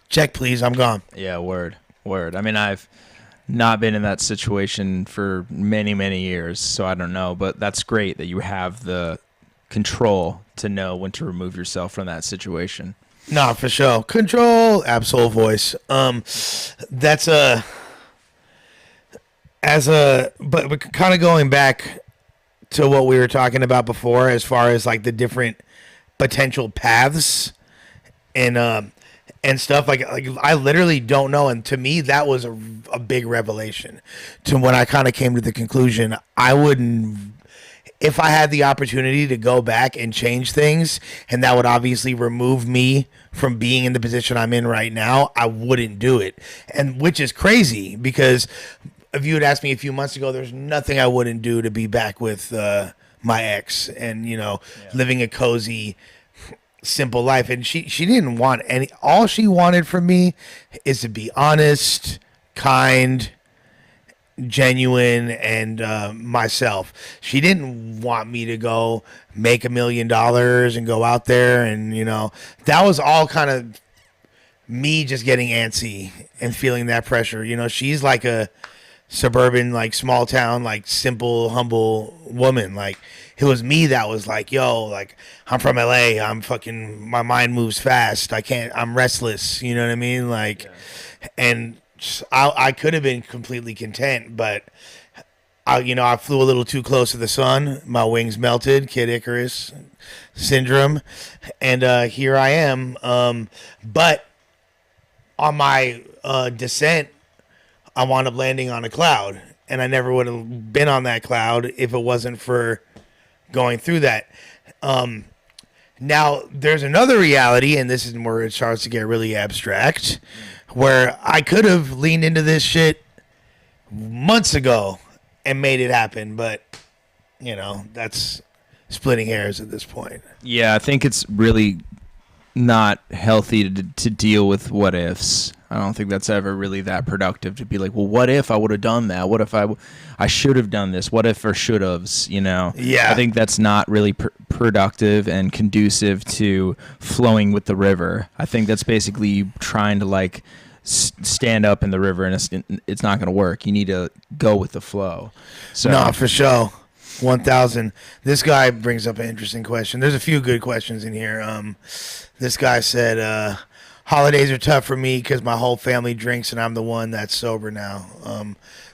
Check, please. I'm gone. Yeah, word. I mean, I've not been in that situation for many, many years, so I don't know. But that's great that you have the control to know when to remove yourself from that situation. Nah, for sure. Control, Absol voice. That's but kind of going back to what we were talking about before, as far as like the different potential paths and stuff, like I literally don't know, and to me that was a big revelation. To when I kind of came to the conclusion, I wouldn't, if I had the opportunity to go back and change things, and that would obviously remove me from being in the position I'm in right now, I wouldn't do it. And which is crazy, because if you had asked me a few months ago, there's nothing I wouldn't do to be back with my ex, and living a cozy, simple life. And she didn't want any. All she wanted from me is to be honest, kind, genuine, and myself. She didn't want me to go make $1 million and go out there, and that was all kind of me just getting antsy and feeling that pressure. She's like a suburban, like, small town, like, simple, humble woman. Like, it was me that was like, yo, like, I'm from LA, my mind moves fast, I'm restless, you know what I mean? Like, and I could have been completely content, but I flew a little too close to the sun. My wings melted, Kid Icarus syndrome, and here I am. But on my descent, I wound up landing on a cloud, and I never would have been on that cloud if it wasn't for going through that. Now, there's another reality, and this is where it starts to get really abstract, where I could have leaned into this shit months ago and made it happen, but, that's splitting hairs at this point. Yeah, I think it's really not healthy to deal with what ifs. I don't think that's ever really that productive, to be like, well, what if I would have done that? What if I should have done this? What if or should haves, Yeah. I think that's not really productive and conducive to flowing with the river. I think that's basically you trying to, like, stand up in the river, and it's not going to work. You need to go with the flow. So, No, for sure. 1,000. This guy brings up an interesting question. There's a few good questions in here. This guy said, holidays are tough for me because my whole family drinks and I'm the one that's sober now.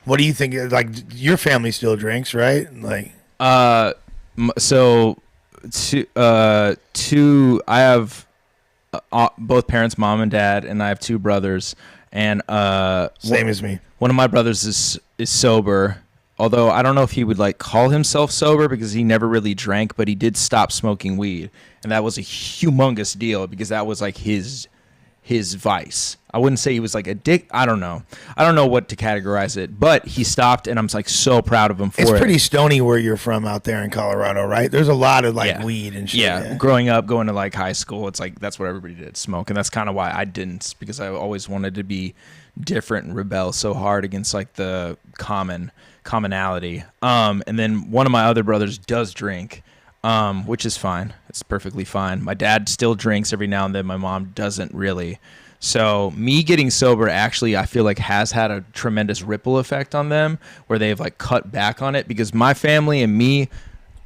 What do you think? Like, your family still drinks, right? Like, so two. I have both parents, mom and dad, and I have two brothers. And same as me. One of my brothers is sober. Although I don't know if he would, like, call himself sober, because he never really drank, but he did stop smoking weed, and that was a humongous deal because that was like his vice. I wouldn't say he was like addict. I don't know what to categorize it, but he stopped, and I'm like so proud of him for it. It's pretty stony where you're from out there in Colorado, right? There's a lot of weed and shit. Yeah, growing up, going to like high school, it's like that's what everybody did, smoke, and that's kind of why I didn't, because I always wanted to be different and rebel so hard against like the commonality. And then one of my other brothers does drink. which is fine. It's perfectly fine. My dad still drinks every now and then. My mom doesn't really. So me getting sober actually, I feel like has had a tremendous ripple effect on them where they've like cut back on it, because my family and me,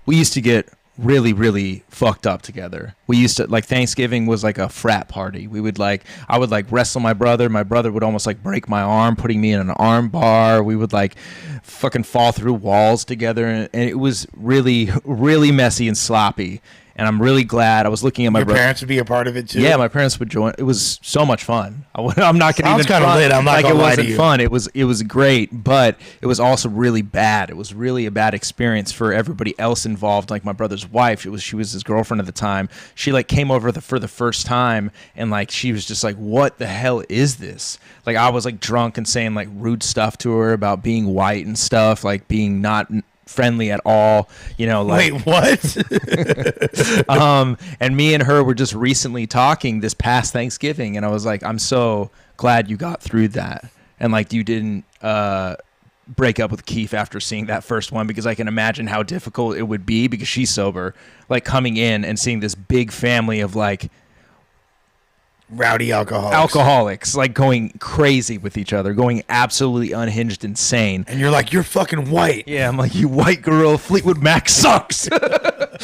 we used to get really, really fucked up together. We used to, like, Thanksgiving was like a frat party. We would like, I would like wrestle my brother. My brother would almost like break my arm, putting me in an arm bar. We would like fucking fall through walls together. And it was really, really messy and sloppy. And I'm really glad. I was looking at my Your parents would be a part of it too? Yeah, my parents would join. It was so much fun. I'm not going to even kind of lit. I'm not like gonna it lie to wasn't you. fun. It was great, but it was also really bad. It was really a bad experience for everybody else involved. Like my brother's wife, she was his girlfriend at the time. She like came over for the first time, and like she was just like, "What the hell is this?" Like I was like drunk and saying like rude stuff to her about being white and stuff, like being not friendly at all, you know, like wait, what? and me and her were just recently talking this past Thanksgiving, and I was like, I'm so glad you got through that, and like you didn't break up with Keith after seeing that first one, because I can imagine how difficult it would be, because she's sober, like coming in and seeing this big family of like Rowdy alcoholics, like going crazy with each other, going absolutely unhinged, insane. and you're like, you're fucking white. Yeah, I'm like, you white girl, Fleetwood Mac sucks. But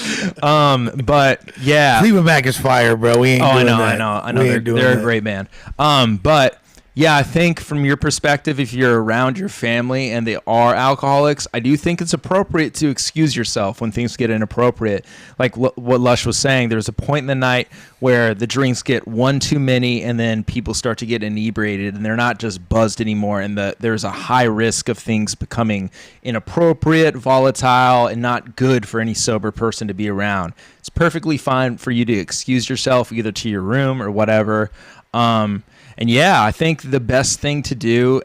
yeah, Fleetwood Mac is fire, bro. We ain't doing that. I know. They're a great band. But yeah, I think from your perspective, if you're around your family and they are alcoholics, I do think it's appropriate to excuse yourself when things get inappropriate. Like what Lush was saying, there's a point in the night where the drinks get one too many, and then people start to get inebriated, and they're not just buzzed anymore, and there's a high risk of things becoming inappropriate, volatile, and not good for any sober person to be around. It's perfectly fine for you to excuse yourself either to your room or whatever. And yeah, I think the best thing to do,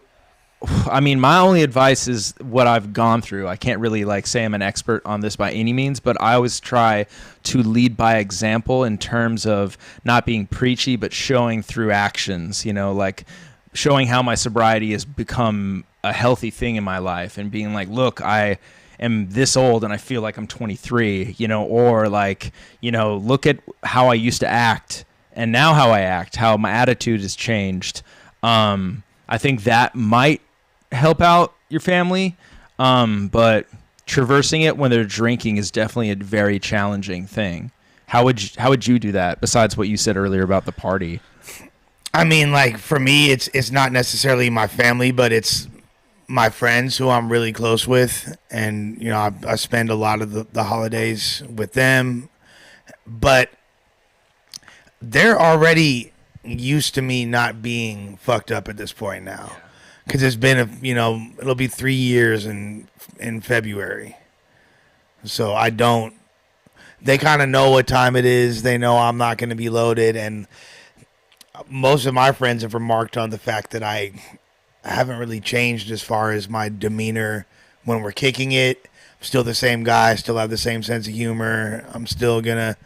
I mean, my only advice is what I've gone through. I can't really like say I'm an expert on this by any means, but I always try to lead by example in terms of not being preachy, but showing through actions, you know, like showing how my sobriety has become a healthy thing in my life, and being like, look, I am this old and I feel like I'm 23, you know, or like, you know, look at how I used to act and now how I act, how my attitude has changed. I think that might help out your family, but traversing it when they're drinking is definitely a very challenging thing. How would you do that, besides what you said earlier about the party? I mean, like, for me, it's not necessarily my family, but it's my friends who I'm really close with, and you know, I spend a lot of the holidays with them, but they're already used to me not being fucked up at this point now, because it's been it'll be 3 years in February, so they kind of know what time it is. They know I'm not going to be loaded, and most of my friends have remarked on the fact that I haven't really changed as far as my demeanor when we're kicking it. I'm still the same guy, still have the same sense of humor. I'm still gonna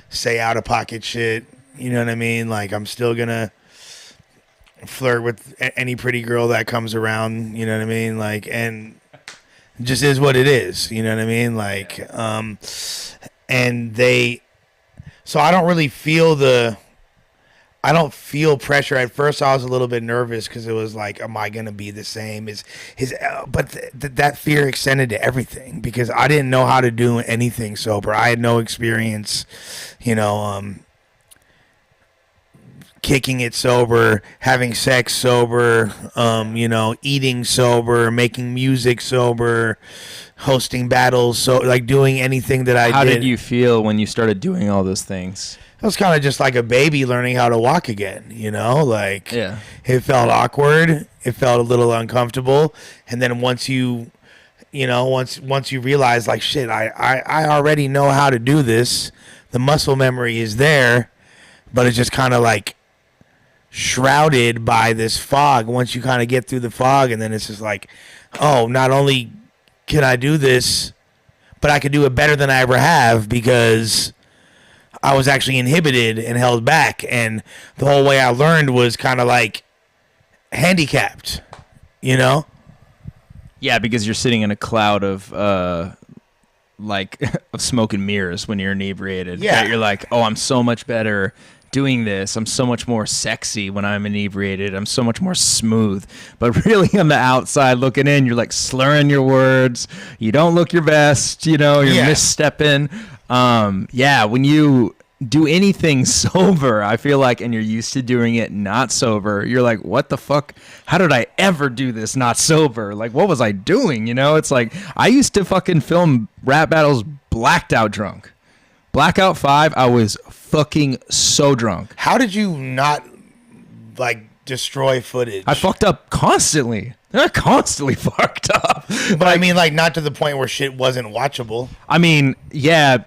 say out of pocket shit. You know what I mean? Like, I'm still gonna flirt with any pretty girl that comes around. You know what I mean? Like, and it just is what it is. You know what I mean? Like, so I don't really feel pressure. At first, I was a little bit nervous because it was like, am I gonna be the same? But that fear extended to everything, because I didn't know how to do anything sober. I had no experience, kicking it sober, having sex sober, eating sober, making music sober, hosting battles, so like doing anything that I did. How did you feel when you started doing all those things? I was kind of just like a baby learning how to walk again, like, yeah. It felt awkward. It felt a little uncomfortable. And then once you realize, like, shit, I already know how to do this. The muscle memory is there, but it's just kind of like shrouded by this fog. Once you kind of get through the fog, and then it's just like, oh, not only can I do this, but I could do it better than I ever have, because I was actually inhibited and held back, and the whole way I learned was kind of like handicapped, Yeah, because you're sitting in a cloud of like of smoke and mirrors when you're inebriated. Yeah. That you're like, oh, I'm so much better doing this. I'm so much more sexy when I'm inebriated. I'm so much more smooth. But really on the outside looking in, you're like slurring your words. You don't look your best, you're misstepping. When you do anything sober, I feel like, and you're used to doing it not sober, you're like, what the fuck? How did I ever do this not sober? Like, what was I doing? It's like, I used to fucking film rap battles blacked out drunk. Blackout 5, I was fucking so drunk. How did you not, like, destroy footage? I fucked up constantly. I constantly fucked up. But I mean, like, not to the point where shit wasn't watchable. I mean, yeah.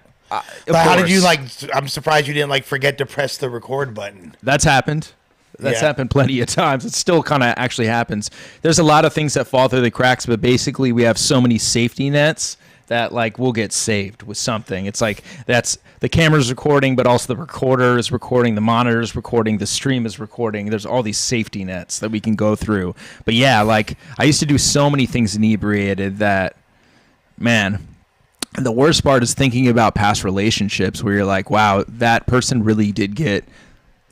But how did you, like, I'm surprised you didn't, like, forget to press the record button. That's happened. That's happened plenty of times. It still kind of actually happens. There's a lot of things that fall through the cracks, but basically we have so many safety nets that, like, we'll get saved with something. It's like that's the camera's recording, but also the recorder is recording, the monitor is recording, the stream is recording. There's all these safety nets that we can go through. But yeah, like, I used to do so many things inebriated that, man. And the worst part is thinking about past relationships where you're like, wow, that person really did get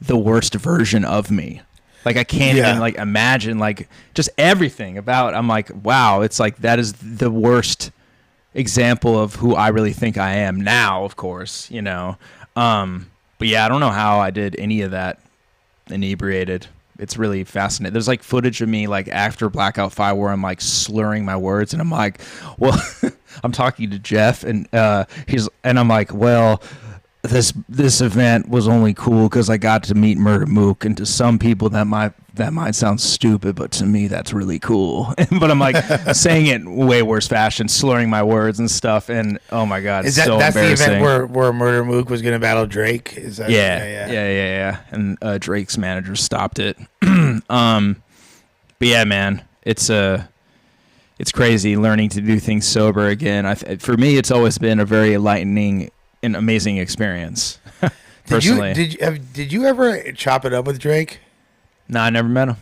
the worst version of me. Like, I can't even, like, imagine, like, just everything about, I'm like, wow, it's like that is the worst example of who I really think I am now, of course, But yeah, I don't know how I did any of that inebriated. It's really fascinating. There's, like, footage of me, like, after Blackout 5 where I'm, like, slurring my words, and I'm like, well, I'm talking to Jeff, and I'm like, well, this event was only cool because I got to meet Murder Mook, and to some people that might sound stupid, but to me that's really cool. But I'm like saying it in way worse fashion, slurring my words and stuff, and oh my god, it's so embarrassing. That's the event where Murder Mook was going to battle Drake? Is that yeah. And Drake's manager stopped it. But yeah, man, it's crazy learning to do things sober again. For me, it's always been a very enlightening and amazing experience. Personally, did you ever chop it up with Drake? No, I never met him.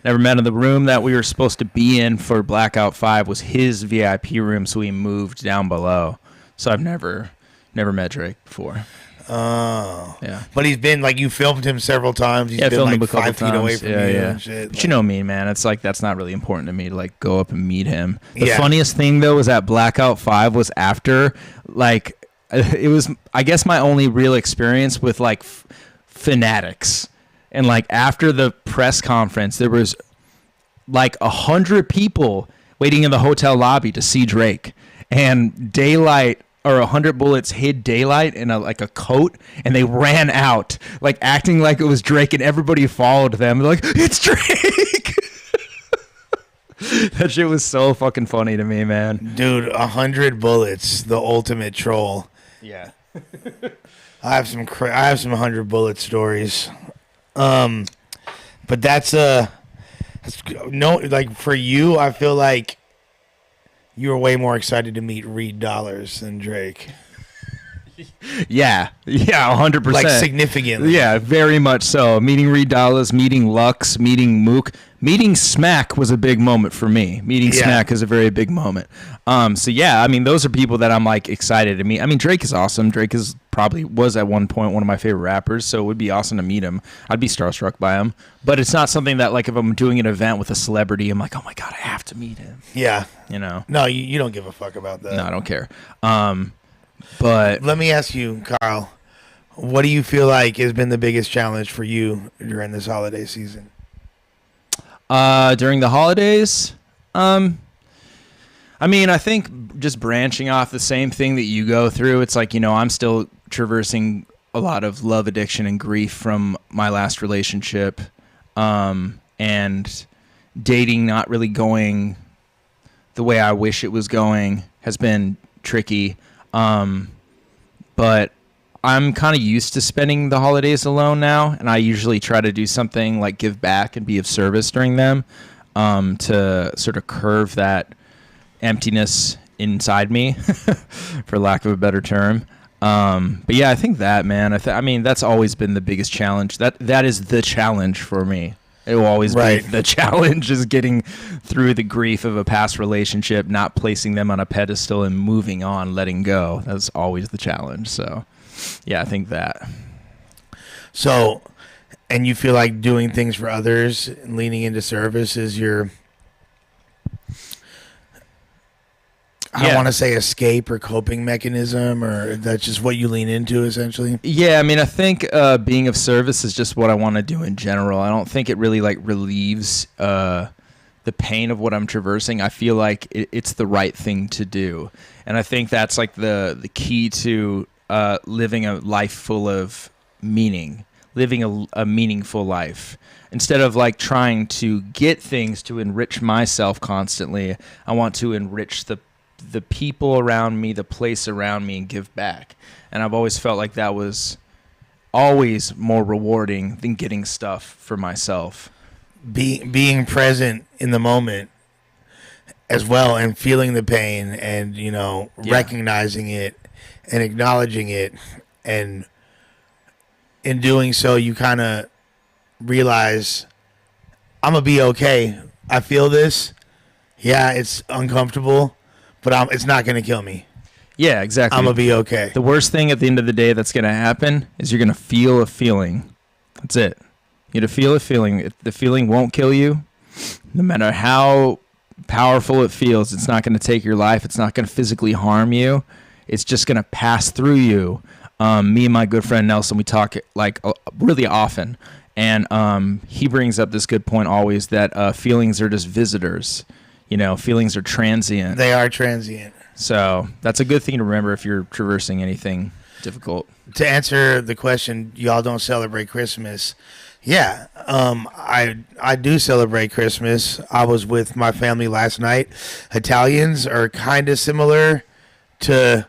Never met him. The room that we were supposed to be in for Blackout 5 was his VIP room, so we moved down below. So I've never met Drake before. Oh. Yeah. But he's been, like, you filmed him several times. He's been, filmed like, him a couple 5 feet times. away from you and shit. But you know me, man. It's like, that's not really important to me to, like, go up and meet him. The funniest thing, though, was that Blackout 5 was after, like, it was, I guess, my only real experience with, like, fanatics. And, like, after the press conference, there was, like, 100 people waiting in the hotel lobby to see Drake. And daylight, or 100 bullets hid daylight in a coat, and they ran out, like, acting like it was Drake, and everybody followed them. They're like, it's Drake! That shit was so fucking funny to me, man. Dude, 100 bullets, the ultimate troll. Yeah. I have some 100 bullet stories. But that's no, like, for you, I feel like you were way more excited to meet Reed Dollars than Drake. Yeah, 100%. Like, significantly. Yeah, very much so. Meeting Reed Dollars, meeting Lux, meeting Mook. Meeting Smack was a big moment for me. Meeting Smack is a very big moment. So yeah, I mean, those are people that I'm, like, excited to meet. I mean, Drake is awesome. Drake was at one point one of my favorite rappers, so it would be awesome to meet him. I'd be starstruck by him. But it's not something that, like, if I'm doing an event with a celebrity, I'm like, oh my god, I have to meet him. Yeah. No, you don't give a fuck about that. No, I don't care. But let me ask you, Carl, what do you feel like has been the biggest challenge for you during this holiday season? During the holidays, I mean, I think just branching off the same thing that you go through, it's like, I'm still traversing a lot of love addiction and grief from my last relationship, and dating not really going the way I wish it was going has been tricky. But I'm kind of used to spending the holidays alone now, and I usually try to do something like give back and be of service during them, to sort of curve that emptiness inside me, for lack of a better term. But yeah, I think that, man, I mean, that's always been the biggest challenge. That is the challenge for me. It will always Right. be the challenge is getting through the grief of a past relationship, not placing them on a pedestal and moving on, letting go. That's always the challenge. So, yeah, I think that. So, and you feel like doing things for others and leaning into service is your, I don't Yeah. want to say escape or coping mechanism, or that's just what you lean into essentially. Yeah, I mean, I think being of service is just what I want to do in general. I don't think it really like relieves the pain of what I'm traversing. I feel like it's the right thing to do, and I think that's like the key to living a life full of meaning, living a meaningful life. Instead of like trying to get things to enrich myself constantly, I want to enrich the people around me, the place around me, and give back. And I've always felt like that was always more rewarding than getting stuff for myself. Being present in the moment as well, and feeling the pain, and recognizing it and acknowledging it, and in doing so you kind of realize I'm gonna be okay. I feel this. Yeah, it's uncomfortable, but it's not gonna kill me. Yeah, exactly. I'm gonna be okay. The worst thing at the end of the day that's going to happen is you're going to feel a feeling. That's it. You're going to feel a feeling. The feeling won't kill you. No matter how powerful it feels, it's not going to take your life. It's not going to physically harm you. It's just going to pass through you. Me and my good friend Nelson, we talk like really often. And he brings up this good point always that feelings are just visitors. Feelings are transient. They are transient. So that's a good thing to remember if you're traversing anything difficult. To answer the question, y'all don't celebrate Christmas. Yeah, I do celebrate Christmas. I was with my family last night. Italians are kind of similar to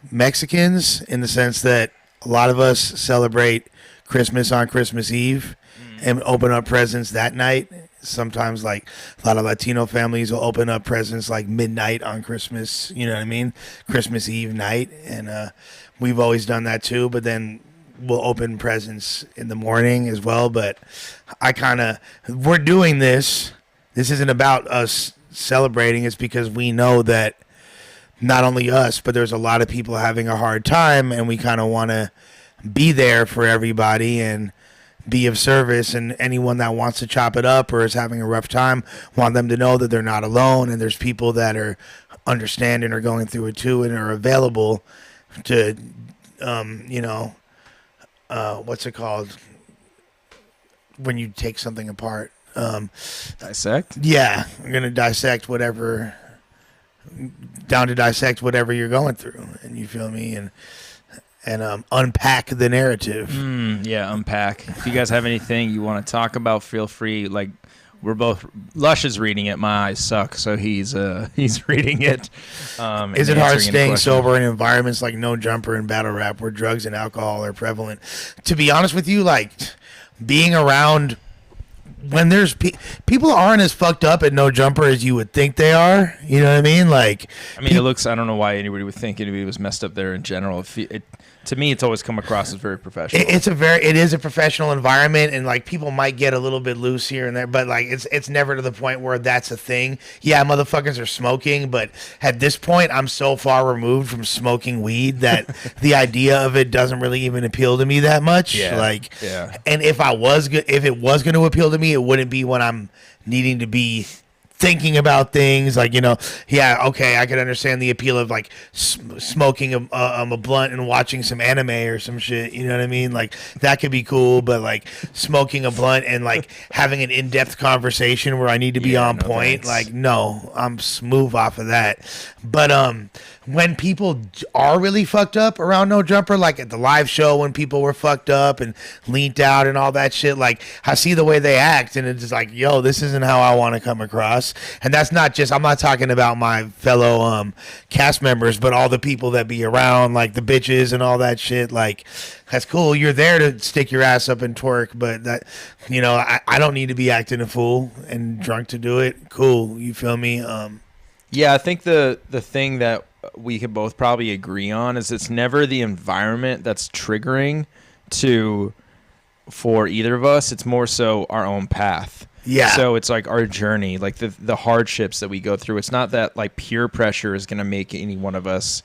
Mexicans in the sense that a lot of us celebrate Christmas on Christmas Eve and open up presents that night. Sometimes, like, a lot of Latino families will open up presents like midnight on Christmas, you know what I mean? Christmas Eve night. And we've always done that too, but then we'll open presents in the morning as well. But we're doing this. This isn't about us celebrating. It's because we know that not only us, but there's a lot of people having a hard time, and we kind of want to be there for everybody and be of service, and anyone that wants to chop it up or is having a rough time, want them to know that they're not alone, and there's people that are understanding or going through it too and are available to, what's it called when you take something apart? Dissect? Yeah, I'm going to dissect whatever you're going through, and you feel me? And unpack the narrative. Yeah, unpack. If you guys have anything you want to talk about, feel free. Like, we're both. Lush is reading it. My eyes suck, so he's reading it. Is it hard staying sober in environments like No Jumper and battle rap where drugs and alcohol are prevalent? To be honest with you, like being around when there's people aren't as fucked up at No Jumper as you would think they are. You know what I mean? Like, it looks. I don't know why anybody would think anybody was messed up there in general. To me, it's always come across as very professional. It is a professional environment, and like people might get a little bit loose here and there, but like it's never to the point where that's a thing. Yeah, motherfuckers are smoking, but at this point, I'm so far removed from smoking weed that the idea of it doesn't really even appeal to me that much. Yeah. And if it was going to appeal to me, it wouldn't be when I'm needing to be thinking about things like, okay, I could understand the appeal of like smoking a blunt and watching some anime or some shit, you know what I mean? Like that could be cool, but like smoking a blunt and like having an in-depth conversation where I need to be on point, thanks. Like no, I'm smooth off of that. But when people are really fucked up around No Jumper, like at the live show when people were fucked up and leaned out and all that shit, like I see the way they act and it's just like, yo, this isn't how I want to come across. And that's not just, I'm not talking about my fellow cast members, but all the people that be around, like the bitches and all that shit. Like, that's cool. You're there to stick your ass up and twerk, but that, I don't need to be acting a fool and drunk to do it. Cool. You feel me? Yeah, I think the thing that we could both probably agree on is it's never the environment that's triggering to for either of us. It's more so our own path. Yeah. So it's like our journey, like the hardships that we go through. It's not that like peer pressure is going to make any one of us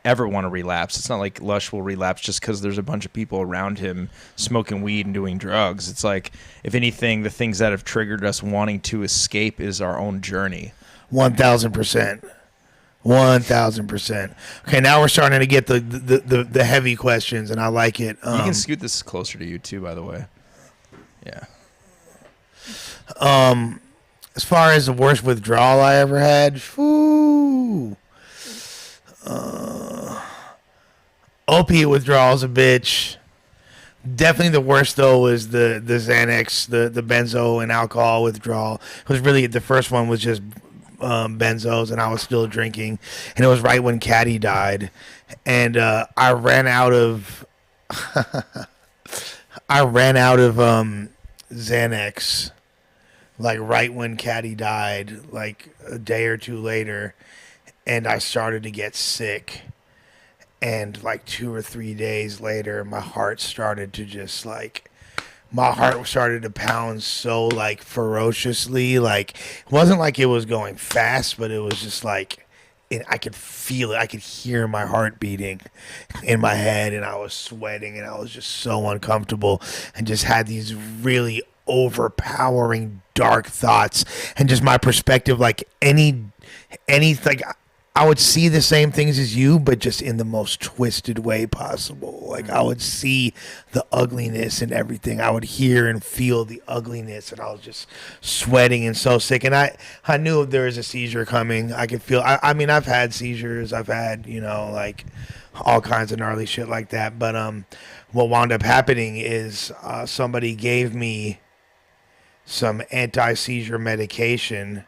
ever want to relapse. It's not like Lush will relapse just because there's a bunch of people around him smoking weed and doing drugs. It's like, if anything, the things that have triggered us wanting to escape is our own journey. 1,000%. 1,000%. Okay, now we're starting to get the heavy questions, and I like it. You can scoot this closer to you too, by the way. Yeah. As far as the worst withdrawal I ever had, opiate withdrawal's a bitch. Definitely the worst though was the Xanax, the benzo and alcohol withdrawal. It was really, the first one was just benzos, and I was still drinking, and it was right when Caddy died, and I ran out of Xanax, like right when Caddy died, like a day or two later, and I started to get sick. And like 2 or 3 days later, my heart started to just like, my heart started to pound so like ferociously. Like, it wasn't like it was going fast, but it was just like, I could feel it. I could hear my heart beating in my head, and I was sweating, and I was just so uncomfortable, and just had these really overpowering dark thoughts, and just my perspective, like any like, I would see the same things as you, but just in the most twisted way possible. Like, I would see the ugliness and everything. I would hear and feel the ugliness, and I was just sweating and so sick. And I knew there was a seizure coming. I could feel, I mean, I've had seizures. I've had, like all kinds of gnarly shit like that. But what wound up happening is somebody gave me some anti-seizure medication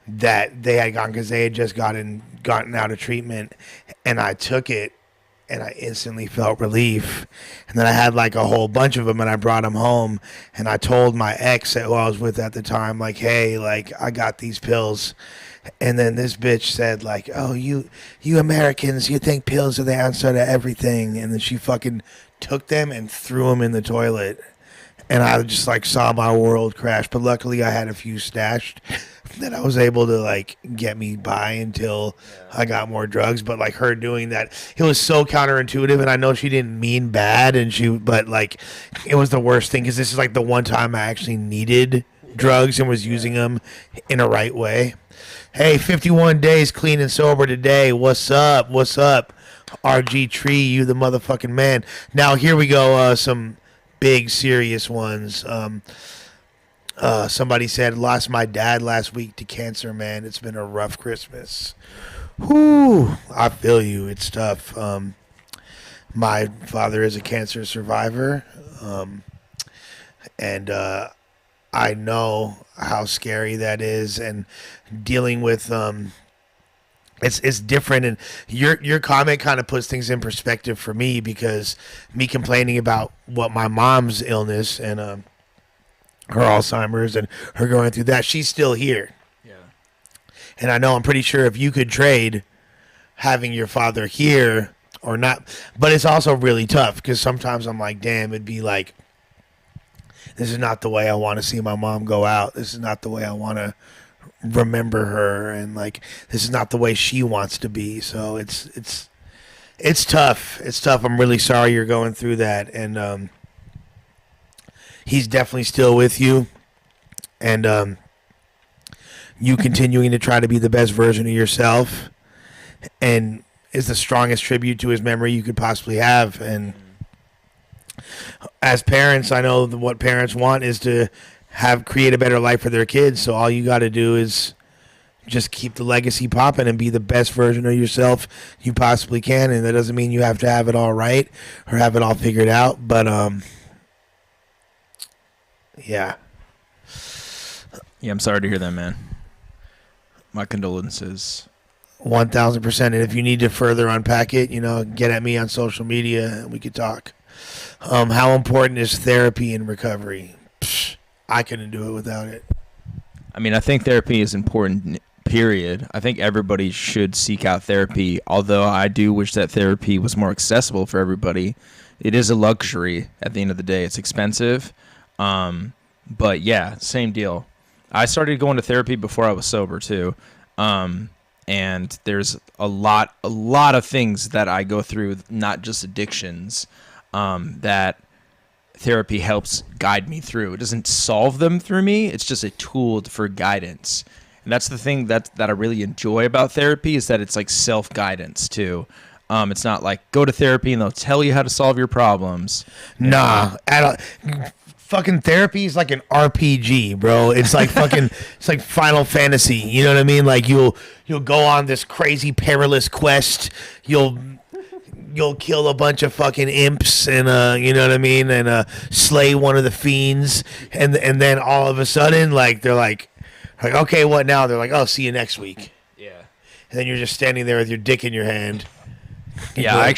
that they had gotten because they had just gotten out of treatment, and I took it, and I instantly felt relief. And then I had like a whole bunch of them, and I brought them home, and I told my ex who I was with at the time, like, hey, like, I got these pills. And then this bitch said, like, oh, you Americans, you think pills are the answer to everything. And then she fucking took them and threw them in the toilet. And I just like saw my world crash. But luckily I had a few stashed that I was able to like get me by until I got more drugs. But like her doing that, it was so counterintuitive. And I know she didn't mean bad, but like it was the worst thing, because this is like the one time I actually needed drugs and was using them in a right way. Hey, 51 days clean and sober today. What's up? What's up? RG Tree, you the motherfucking man. Now here we go. Some big serious ones. Somebody said, lost my dad last week to cancer, man. It's been a rough Christmas. Whew, I feel you. It's tough. My father is a cancer survivor. And I know how scary that is, and dealing with it's different. And your comment kind of puts things in perspective for me, because me complaining about what my mom's illness and her Alzheimer's and her going through that, she's still here. Yeah. And I know, I'm pretty sure if you could trade having your father here or not, but it's also really tough, because sometimes I'm like, damn, it'd be like, this is not the way I want to see my mom go out. This is not the way I want to remember her, and like, this is not the way she wants to be. So it's tough. It's tough. I'm really sorry you're going through that, and he's definitely still with you, and you continuing to try to be the best version of yourself, and is the strongest tribute to his memory you could possibly have. And as parents, I know what parents want is to create a better life for their kids. So all you got to do is just keep the legacy popping and be the best version of yourself you possibly can. And that doesn't mean you have to have it all right or have it all figured out. But yeah. Yeah, I'm sorry to hear that, man. My condolences. 1,000%. And if you need to further unpack it, get at me on social media and we could talk. How important is therapy in recovery? I couldn't do it without it. I mean, I think therapy is important, period. I think everybody should seek out therapy, although I do wish that therapy was more accessible for everybody. it is a luxury at the end of the day. It's expensive. But yeah, same deal. I started going to therapy before I was sober too. And there's a lot of things that I go through, not just addictions, that therapy helps guide me through. It doesn't solve them through me. It's just a tool for guidance. And that's the thing that I really enjoy about therapy, is that it's like self-guidance too. It's not like go to therapy and they'll tell you how to solve your problems. Nah, fucking therapy is like an RPG, bro. It's like fucking, it's like Final Fantasy. You know what I mean? Like you'll go on this crazy perilous quest. You'll kill a bunch of fucking imps and you know what I mean, and slay one of the fiends, and then all of a sudden, like they're like, okay, what now? They're like, oh, see you next week. Yeah. And then you're just standing there with your dick in your hand. Yeah, I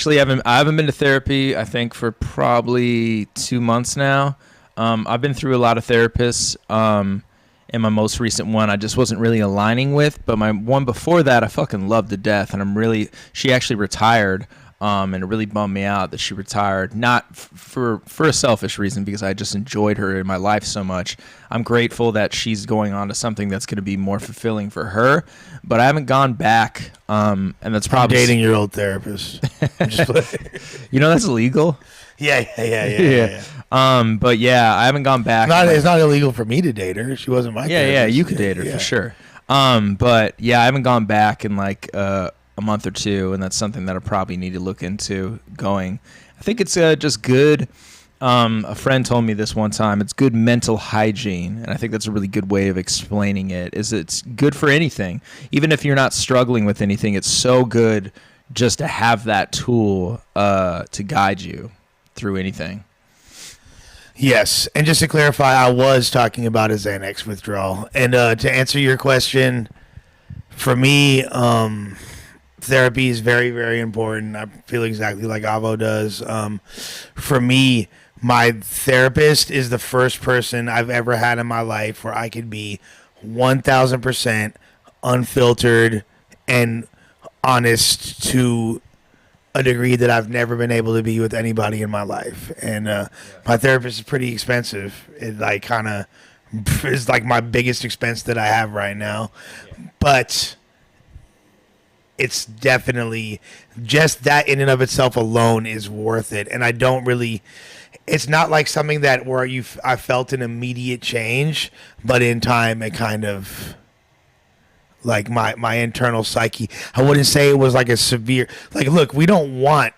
haven't been to therapy, I think, for probably 2 months now. I've been through a lot of therapists. And my most recent one, I just wasn't really aligning with. But my one before that, I fucking loved to death. And she actually retired. And it really bummed me out that she retired, not for a selfish reason, because I just enjoyed her in my life so much. I'm grateful that she's going on to something that's going to be more fulfilling for her, but I haven't gone back. And that's probably dating your old therapist. You know, that's illegal. Yeah. But yeah, I haven't gone back. It's not illegal for me to date her. She wasn't my therapist. Yeah, you could date her for sure. But yeah, I haven't gone back in like a month or two, and that's something that I probably need to look into going. I think it's just good. A friend told me this one time. It's good mental hygiene, and I think that's a really good way of explaining it. Is it's good for anything, even if you're not struggling with anything. It's so good just to have that tool to guide you through anything. Yes, and just to clarify, I was talking about a Xanax withdrawal, and to answer your question, for me, therapy is very, very important. I feel exactly like Avo does. For me, my therapist is the first person I've ever had in my life where I could be 1,000% unfiltered and honest to a degree that I've never been able to be with anybody in my life. And my therapist is pretty expensive. It like kind of is like my biggest expense that I have right now. But it's definitely just that in and of itself alone is worth it. And I don't really, it's not like something that where I felt an immediate change, but in time it kind of like my internal psyche. I wouldn't say it was like a severe, like, look, we don't want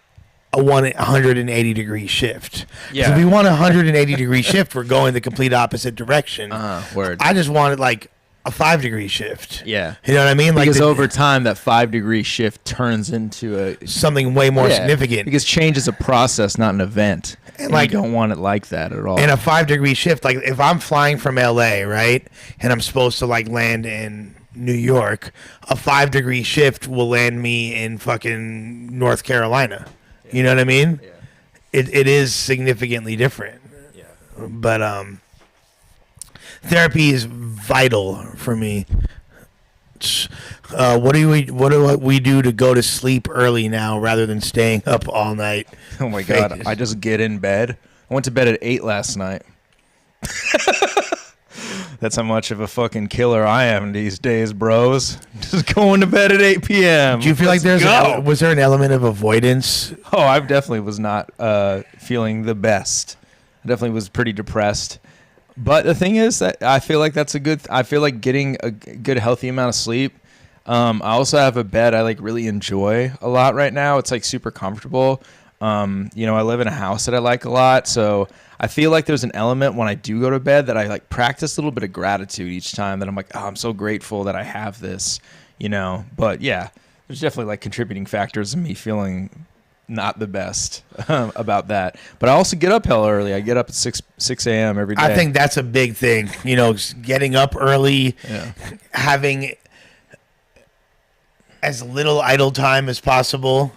a 180 degree shift. Yeah. If we want a 180 degree shift, we're going the complete opposite direction. Word. I just wanted like a 5 degree shift. Yeah. You know what I mean? Because like over time, that 5 degree shift turns into something way more significant. Because change is a process, not an event. And like, you don't want it like that at all. And a 5 degree shift, like if I'm flying from LA, right, and I'm supposed to like land in New York, a 5 degree shift will land me in fucking North Carolina. You know what I mean? Yeah. It is significantly different. Yeah. But therapy is vital for me. What do we do to go to sleep early now rather than staying up all night? Oh my God! I just get in bed. I went to bed at 8 last night. That's how much of a fucking killer I am these days, bros. Just going to bed at 8 p.m. Do you feel like was there an element of avoidance? Oh, I definitely was not feeling the best. I definitely was pretty depressed. But the thing is that I feel like I feel like getting a good healthy amount of sleep. I also have a bed I like really enjoy a lot right now. It's like super comfortable. I live in a house that I like a lot, so I feel like there's an element when I do go to bed that I like practice a little bit of gratitude each time, that I'm like, oh, I'm so grateful that I have this, But yeah, there's definitely like contributing factors in me feeling not the best about that. But I also get up hell early. I get up at 6 a.m. every day. I think that's a big thing, getting up early, having as little idle time as possible,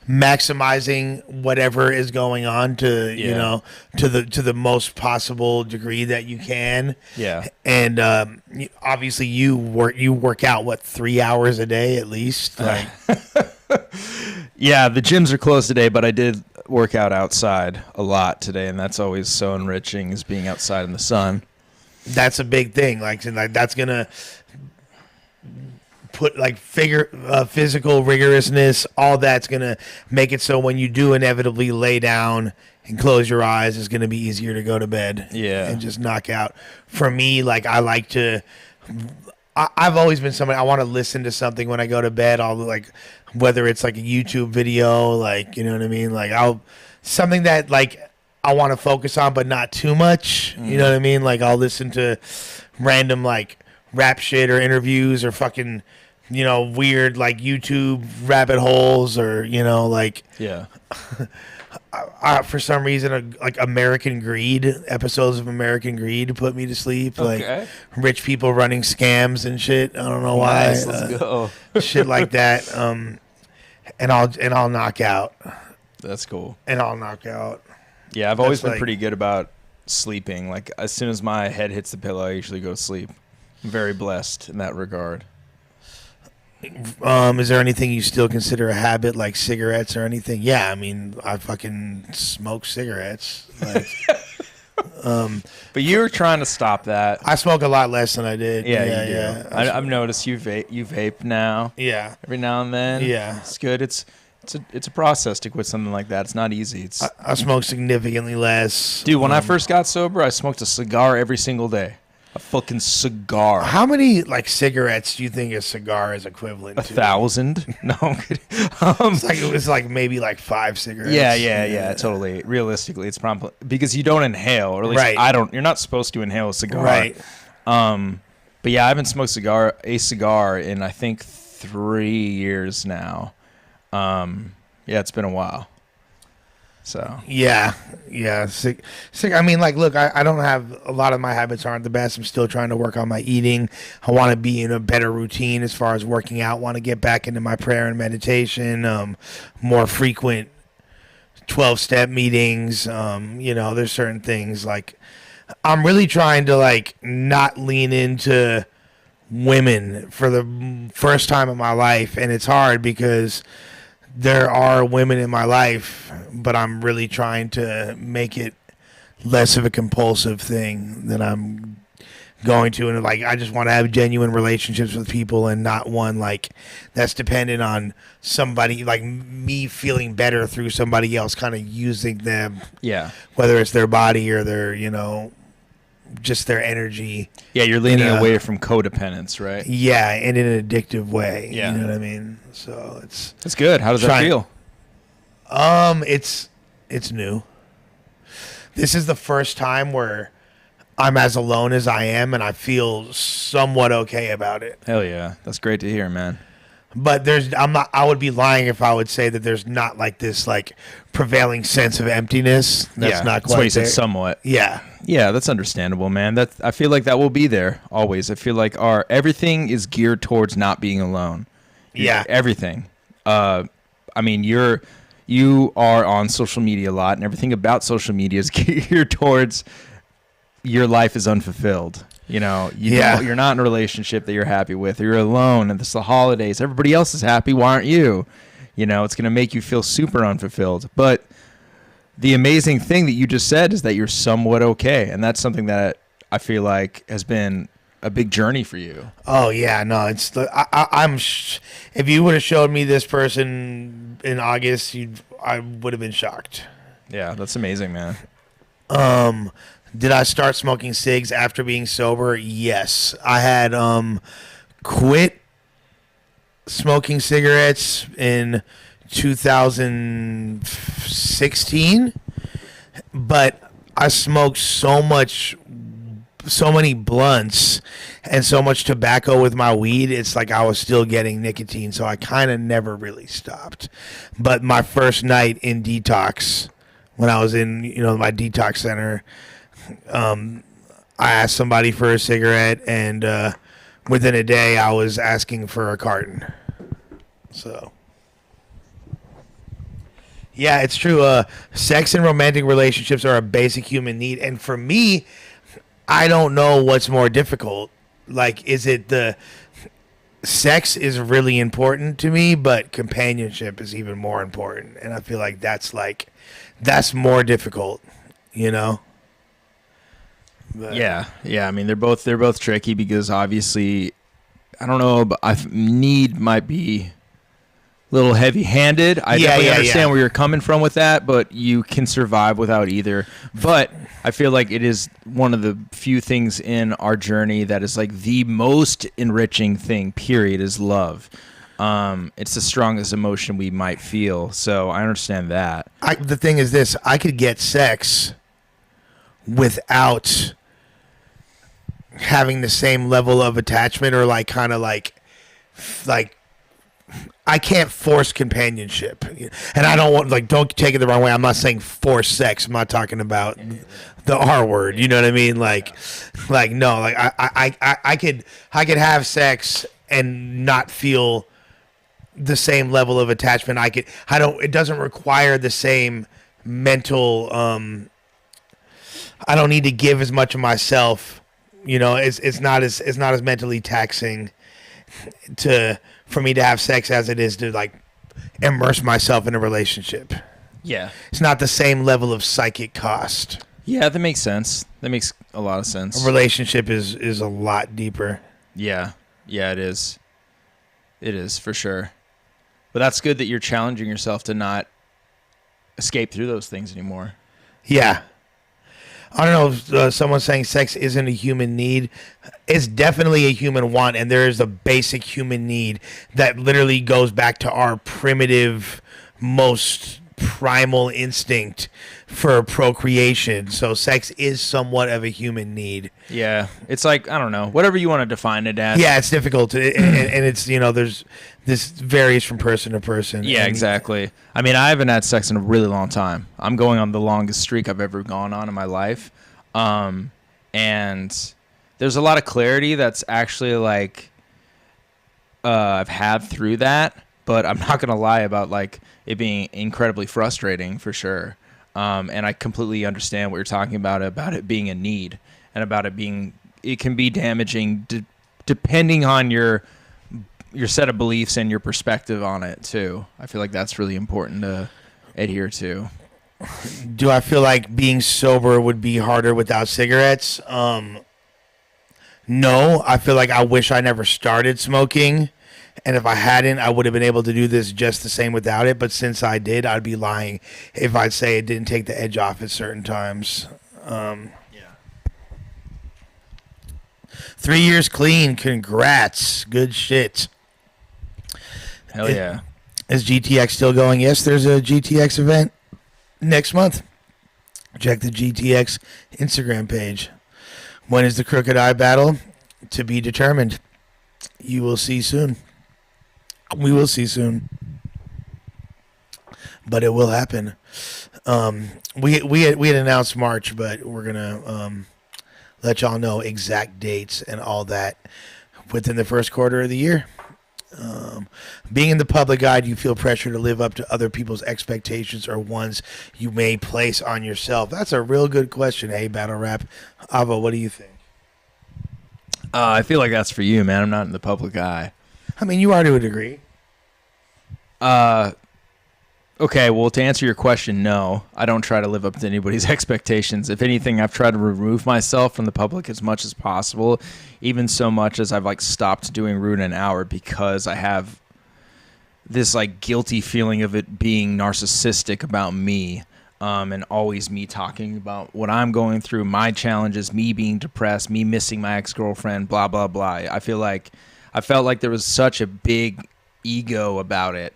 maximizing whatever is going on to to the most possible degree that you can. Yeah. And obviously you work out 3 hours a day at least. Like yeah, the gyms are closed today, but I did work out outside a lot today, and that's always so enriching, is being outside in the sun. That's a big thing. Like that's gonna put like physical rigorousness. All that's gonna make it so when you do inevitably lay down and close your eyes, it's gonna be easier to go to bed. Yeah. And just knock out. For me, like I like to. I've always been somebody, I want to listen to something when I go to bed. I'll like, whether it's like a YouTube video, like, you know what I mean? Like something that like I want to focus on, but not too much. You know what I mean? Like I'll listen to random like rap shit or interviews or fucking, you know, weird like YouTube rabbit holes or, you know, like. Yeah. For some reason, like American Greed, episodes of American Greed put me to sleep. Okay. Like rich people running scams and shit. I don't know why. Nice, let's go. Shit like that. And I'll knock out. That's cool. And I'll knock out. Yeah, I've always That's been pretty good about sleeping. Like as soon as my head hits the pillow, I usually go to sleep. I'm very blessed in that regard. Is there anything you still consider a habit, like cigarettes or anything? Yeah, I mean, I fucking smoke cigarettes. Like, but you were trying to stop that. I smoke a lot less than I did. Yeah, you do. Yeah. I've noticed you vape now. Yeah. Every now and then. Yeah. It's good. It's a process to quit something like that. It's not easy. I smoke significantly less. Dude, when I first got sober, I smoked a cigar every single day. A fucking cigar. How many like cigarettes do you think a cigar is equivalent to? 1,000? No, I'm kidding. It was like maybe like 5 cigarettes. Yeah, totally. Realistically, it's probably because you don't inhale, or at least Right. I don't. You're not supposed to inhale a cigar. Right. But yeah, I haven't smoked a cigar in I think 3 years now. Yeah, it's been a while. So Yeah. Sick. I mean, like, look, I don't have a lot of my habits aren't the best. I'm still trying to work on my eating. I want to be in a better routine as far as working out. Want to get back into my prayer and meditation. More frequent 12-step meetings. You know, there's certain things like I'm really trying to like not lean into women for the first time in my life, and it's hard because there are women in my life, but I'm really trying to make it less of a compulsive thing that I'm going to. And like, I just want to have genuine relationships with people and not one like that's dependent on somebody, like me feeling better through somebody else kind of using them. yeah, Whether it's their body or their, you know, just their energy. yeah, you're leaning away from codependence, right? Yeah. And in an addictive way. Yeah. You know what I mean? So That's good. How does that feel? It's new. This is the first time where I'm as alone as I am, and I feel somewhat okay about it. Hell yeah, that's great to hear, man. But I would be lying if I would say that there's not like this like prevailing sense of emptiness. That's not that's what quite you said. there. Somewhat. Yeah. Yeah, that's understandable, man. I feel like that will be there always. I feel like everything is geared towards not being alone. Yeah. Everything. I mean, you are on social media a lot, and everything about social media is geared towards your life is unfulfilled. You know, you're not in a relationship that you're happy with, or you're alone, and it's the holidays. Everybody else is happy. Why aren't you? You know, it's going to make you feel super unfulfilled. But the amazing thing that you just said is that you're somewhat okay, and that's something that I feel like has been a big journey for you. Oh yeah, no, it's if you would have showed me this person in August, I would have been shocked. Yeah, that's amazing, man. Did I start smoking cigs after being sober? Yes. I had quit smoking cigarettes in 2016, but I smoked so many blunts and so much tobacco with my weed, it's like I was still getting nicotine, so I kind of never really stopped. But my first night in detox, when I was in, you know, my detox center, I asked somebody for a cigarette, and within a day I was asking for a carton. So yeah, it's true. Sex and romantic relationships are a basic human need, and for me, I don't know what's more difficult. Like, is it the sex is really important to me, but companionship is even more important. And I feel like that's more difficult, you know? But, Yeah. I mean, they're both tricky because obviously, I don't know, but need might be a little heavy-handed. I definitely understand where you're coming from with that, but you can survive without either. But I feel like it is one of the few things in our journey that is like the most enriching thing, period, is love. It's the strongest emotion we might feel. So I understand that. the thing is this, I could get sex without having the same level of attachment, or like kind of like I can't force companionship. And I don't want, like, don't take it the wrong way. I'm not saying force sex. I'm not talking about the R word. You know what I mean? Like no, like I could have sex and not feel the same level of attachment. It doesn't require the same mental, I don't need to give as much of myself. You know, it's not as mentally taxing for me to have sex as it is to like immerse myself in a relationship. Yeah. It's not the same level of psychic cost. Yeah, that makes sense. That makes a lot of sense. A relationship is a lot deeper. Yeah. Yeah, it is. It is, for sure. But that's good that you're challenging yourself to not escape through those things anymore. Yeah. I don't know if someone's saying sex isn't a human need. It's definitely a human want, and there is a basic human need that literally goes back to our primitive, most primal instinct for procreation. So sex is somewhat of a human need. Yeah. It's like, I don't know, whatever you want to define it as. Yeah, it's difficult. And it's, you know, this varies from person to person. Yeah, exactly. I mean, I haven't had sex in a really long time. I'm going on the longest streak I've ever gone on in my life. And there's a lot of clarity that's actually like I've had through that, but I'm not going to lie about like it being incredibly frustrating for sure. And I completely understand what you're talking about it being a need, and about it can be damaging depending on your set of beliefs and your perspective on it too. I feel like that's really important to adhere to. Do I feel like being sober would be harder without cigarettes? No, I feel like I wish I never started smoking. And if I hadn't, I would have been able to do this just the same without it. But since I did, I'd be lying if I'd say it didn't take the edge off at certain times. 3 years clean. Congrats. Good shit. Hell yeah. Is GTX still going? Yes, there's a GTX event next month. Check the GTX Instagram page. When is the Crooked Eye battle? To be determined. You will see soon. We will see soon. But it will happen. We had announced March, but we're gonna let y'all know exact dates and all that within the first quarter of the year. Being in the public eye, do you feel pressure to live up to other people's expectations or ones you may place on yourself? That's a real good question. Hey, Battle Rap. Avo, what do you think? I feel like that's for you, man. I'm not in the public eye. I mean, you are to a degree. Okay, well, to answer your question, no. I don't try to live up to anybody's expectations. If anything, I've tried to remove myself from the public as much as possible, even so much as I've like stopped doing Rude an Hour because I have this like guilty feeling of it being narcissistic about me, and always me talking about what I'm going through, my challenges, me being depressed, me missing my ex-girlfriend, blah, blah, blah. I felt like there was such a big ego about it.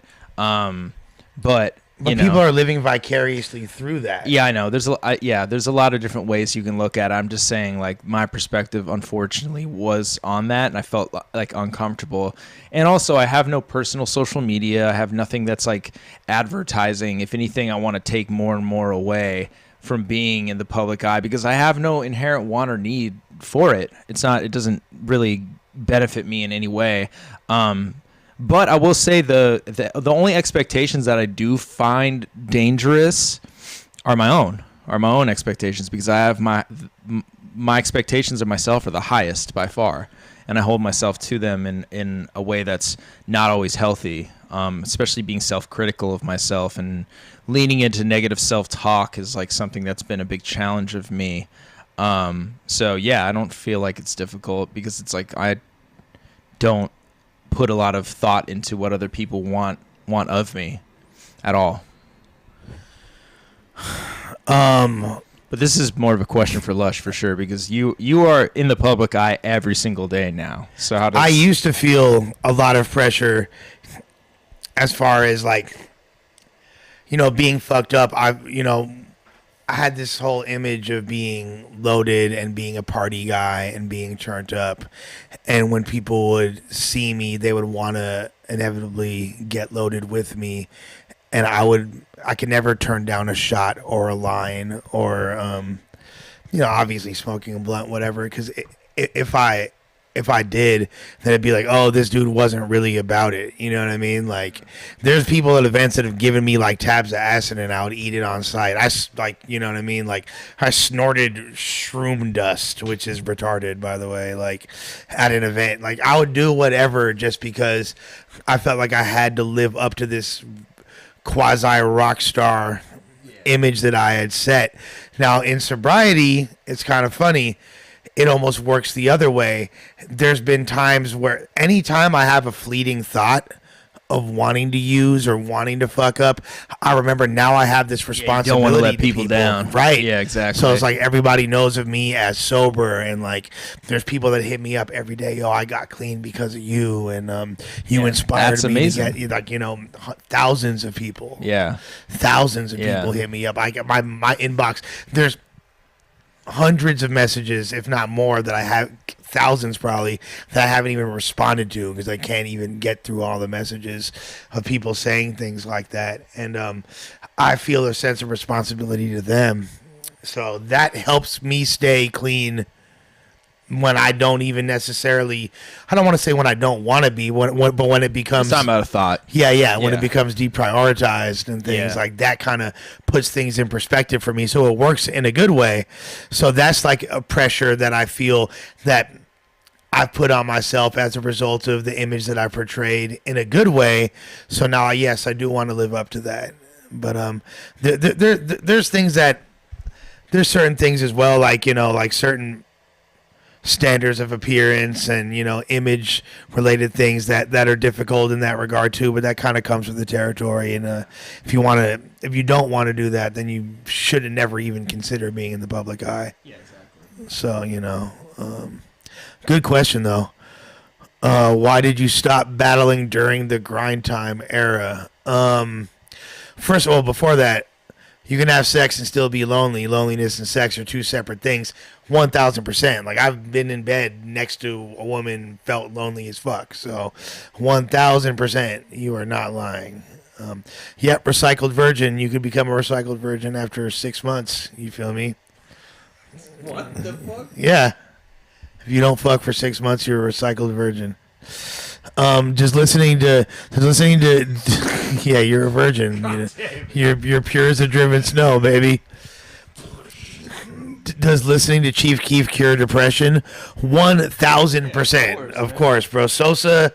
But people are living vicariously through that. Yeah, I know. There's a lot of different ways you can look at it. I'm just saying, like, my perspective, unfortunately, was on that, and I felt like uncomfortable. And also, I have no personal social media. I have nothing that's like advertising. If anything, I want to take more and more away from being in the public eye because I have no inherent want or need for it. It doesn't really benefit me in any way. But I will say the only expectations that I do find dangerous are my own expectations, because I have my expectations of myself are the highest by far, and I hold myself to them in a way that's not always healthy. Especially being self-critical of myself and leaning into negative self-talk is like something that's been a big challenge of me. So yeah, I don't feel like it's difficult because it's like I don't put a lot of thought into what other people want of me at all. But this is more of a question for Lush for sure, because you are in the public eye every single day now. So how does I used to feel a lot of pressure as far as like, being fucked up. I had this whole image of being loaded and being a party guy and being turned up. And when people would see me, they would want to inevitably get loaded with me. And I could never turn down a shot or a line or, obviously smoking a blunt, whatever. Because if I did, then it'd be like, oh, this dude wasn't really about it. You know what I mean? Like, there's people at events that have given me like tabs of acid and I would eat it on site. You know what I mean? Like, I snorted shroom dust, which is retarded, by the way, like at an event. Like, I would do whatever just because I felt like I had to live up to this quasi rock star image that I had set. Now, in sobriety, it's kind of funny. It almost works the other way. There's been times where anytime I have a fleeting thought of wanting to use or wanting to fuck up, I remember now I have this responsibility. You don't want to let people down. Right. Yeah, exactly. So it's like everybody knows of me as sober, and like there's people that hit me up every day. Yo, I got clean because of you, and you inspired that's me amazing. to get, thousands of people. Yeah. Thousands of people hit me up. I get my inbox. There's hundreds of messages, if not more, that I have, thousands probably, that I haven't even responded to because I can't even get through all the messages of people saying things like that. And I feel a sense of responsibility to them. So that helps me stay clean when I don't even necessarily, I don't want to say when I don't want to be, but when it becomes... It's talking about a thought. Yeah, when it becomes deprioritized and things like that, kind of puts things in perspective for me. So it works in a good way. So that's like a pressure that I feel that I put on myself as a result of the image that I portrayed in a good way. So now, yes, I do want to live up to that. But there's things that, there's certain things as well, like, like certain standards of appearance and image related things that are difficult in that regard too, but that kind of comes with the territory. And if you don't want to do that, then you should never even consider being in the public eye. Yeah, exactly. So good question though. Why did you stop battling during the grind time era? First of all, before that, you can have sex and still be lonely. Loneliness and sex are two separate things. 1,000%. Like, I've been in bed next to a woman, felt lonely as fuck. So 1,000%, you are not lying. Yep, recycled virgin. You could become a recycled virgin after 6 months. You feel me? What the fuck? Yeah. If you don't fuck for 6 months, you're a recycled virgin. Just listening to yeah, you're a virgin. You're pure as a driven snow, baby. Does listening to Chief Keef cure depression? 1,000%. Of course, bro. Sosa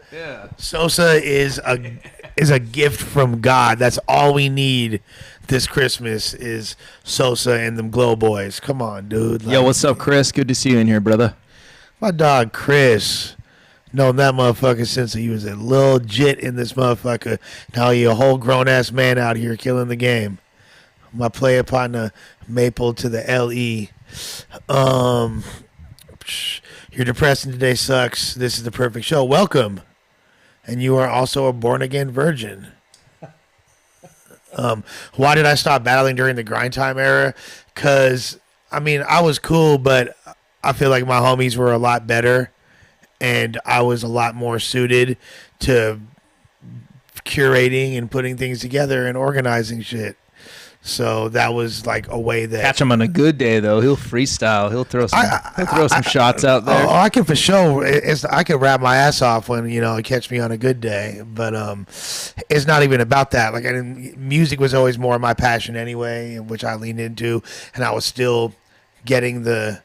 is a gift from God. That's all we need this Christmas is Sosa and them Glow Boys. Come on, dude. Yo, what's up, Chris? Good to see you in here, brother. My dog Chris. Known that motherfucker since he was a little jit in this motherfucker. Now he a whole grown-ass man out here killing the game. My player partner, Maple to the LE. You're depressed and today sucks. This is the perfect show. Welcome. And you are also a born-again virgin. Why did I stop battling during the grind time era? Because, I was cool, but I feel like my homies were a lot better. And I was a lot more suited to curating and putting things together and organizing shit. So that was like a way that... Catch him on a good day, though. He'll freestyle. He'll throw some shots out there. Oh, I can for sure. I can rap my ass off when, catch me on a good day. But it's not even about that. Like, music was always more my passion anyway, which I leaned into. And I was still getting the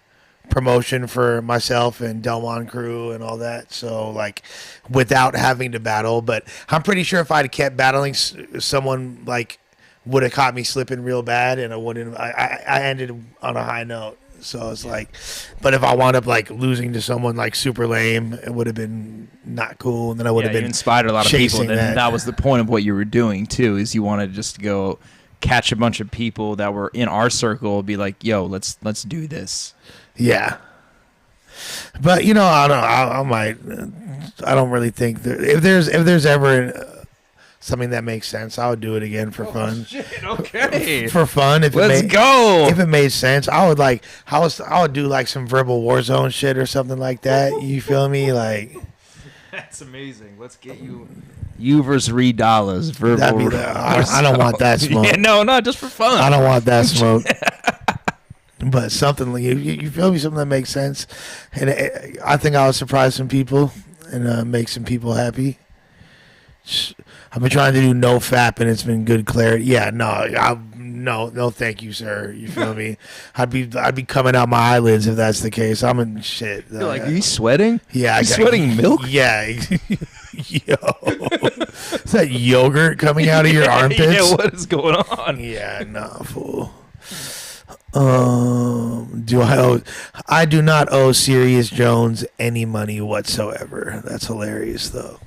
promotion for myself and Delmon crew and all that. So like without having to battle, but I'm pretty sure if I'd kept battling, someone like would have caught me slipping real bad, and I wouldn't. I ended on a high note. So it's like, but if I wound up like losing to someone like super lame, it would have been not cool, and then I would have been you inspired a lot of people. chasing That was the point of what you were doing too. Is you wanted just to go catch a bunch of people that were in our circle, be like, "Yo, let's do this." Yeah. But you know, I don't. I might. I don't really think that if there's ever something that makes sense, I would do it again for fun. Shit, okay. For fun, Let's go. If it made sense, I would do like some verbal Warzone shit or something like that. You feel me? Like that's amazing. Let's get you versus $3 verbal. I don't want that smoke. Yeah, no, not just for fun. I don't want that smoke. But something like you feel me? Something that makes sense, and I think I would surprise some people and make some people happy. I've been trying to do no FAP, and it's been good clarity. Yeah, no, thank you, sir. You feel me? I'd be coming out my eyelids if that's the case. I'm in shit. You're like, are you sweating? Yeah, you sweating milk? Yeah, yo, is that yogurt coming out of your armpits? Yeah, what is going on? Yeah, no, fool. I do not owe Sirius Jones any money whatsoever. That's hilarious though.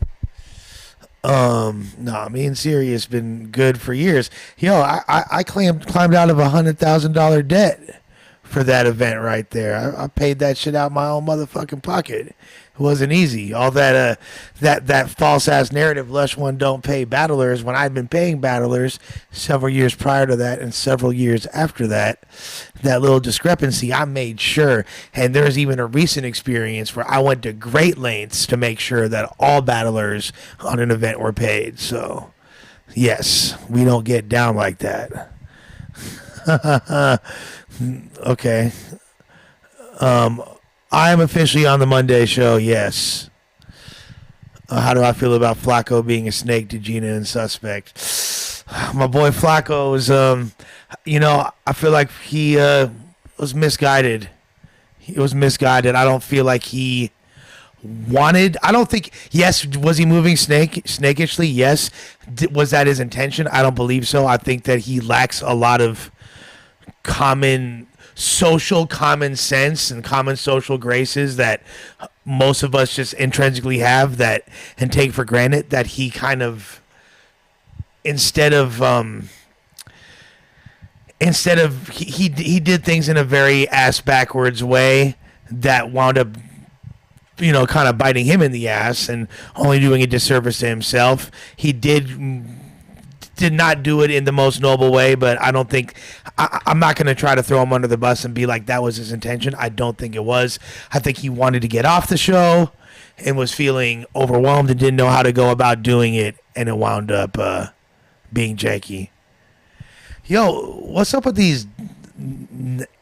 No, me and Sirius been good for years. Yo, I climbed out of $100,000 debt for that event right there. I paid that shit out my own motherfucking pocket. It wasn't easy. All that that false ass narrative, Lush One don't pay battlers, when I'd been paying battlers several years prior to that and several years after that. That little discrepancy, I made sure. And there's even a recent experience where I went to great lengths to make sure that all battlers on an event were paid. So, yes, we don't get down like that. Okay. I am officially on the Monday show, yes. How do I feel about Flacco being a snake to Gina and Suspect? My boy Flacco is, I feel like he was misguided. He was misguided. I don't feel like he yes, was he moving snakishly? Yes. Was that his intention? I don't believe so. I think that he lacks a lot of social common sense and common social graces that most of us just intrinsically have that and take for granted, that he kind of instead of he did things in a very ass backwards way that wound up kind of biting him in the ass and only doing a disservice to himself. He did not do it in the most noble way, but I don't think I'm not going to try to throw him under the bus and be like that was his intention. I don't think it was. I think he wanted to get off the show and was feeling overwhelmed and didn't know how to go about doing it, and it wound up being janky. Yo, what's up with these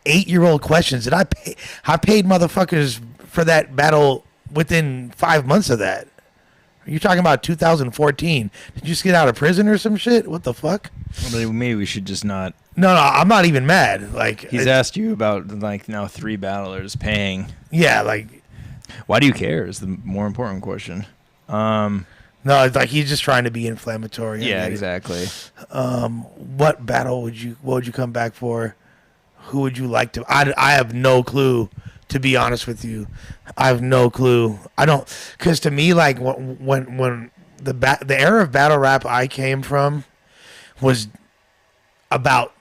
8-year-old questions? Did I paid motherfuckers for that battle within 5 months of that? You're talking about 2014. Did you just get out of prison or some shit? What the fuck? Well, maybe we should just not. No, I'm not even mad. Like he's asked you about like now 3 battlers paying. Yeah, like why do you care? Is the more important question. No, it's like he's just trying to be inflammatory. Yeah, exactly. What battle would you come back for? Who would you like to? I have no clue. To be honest with you, I have no clue. I don't, because to me, like when the era of battle rap I came from was about,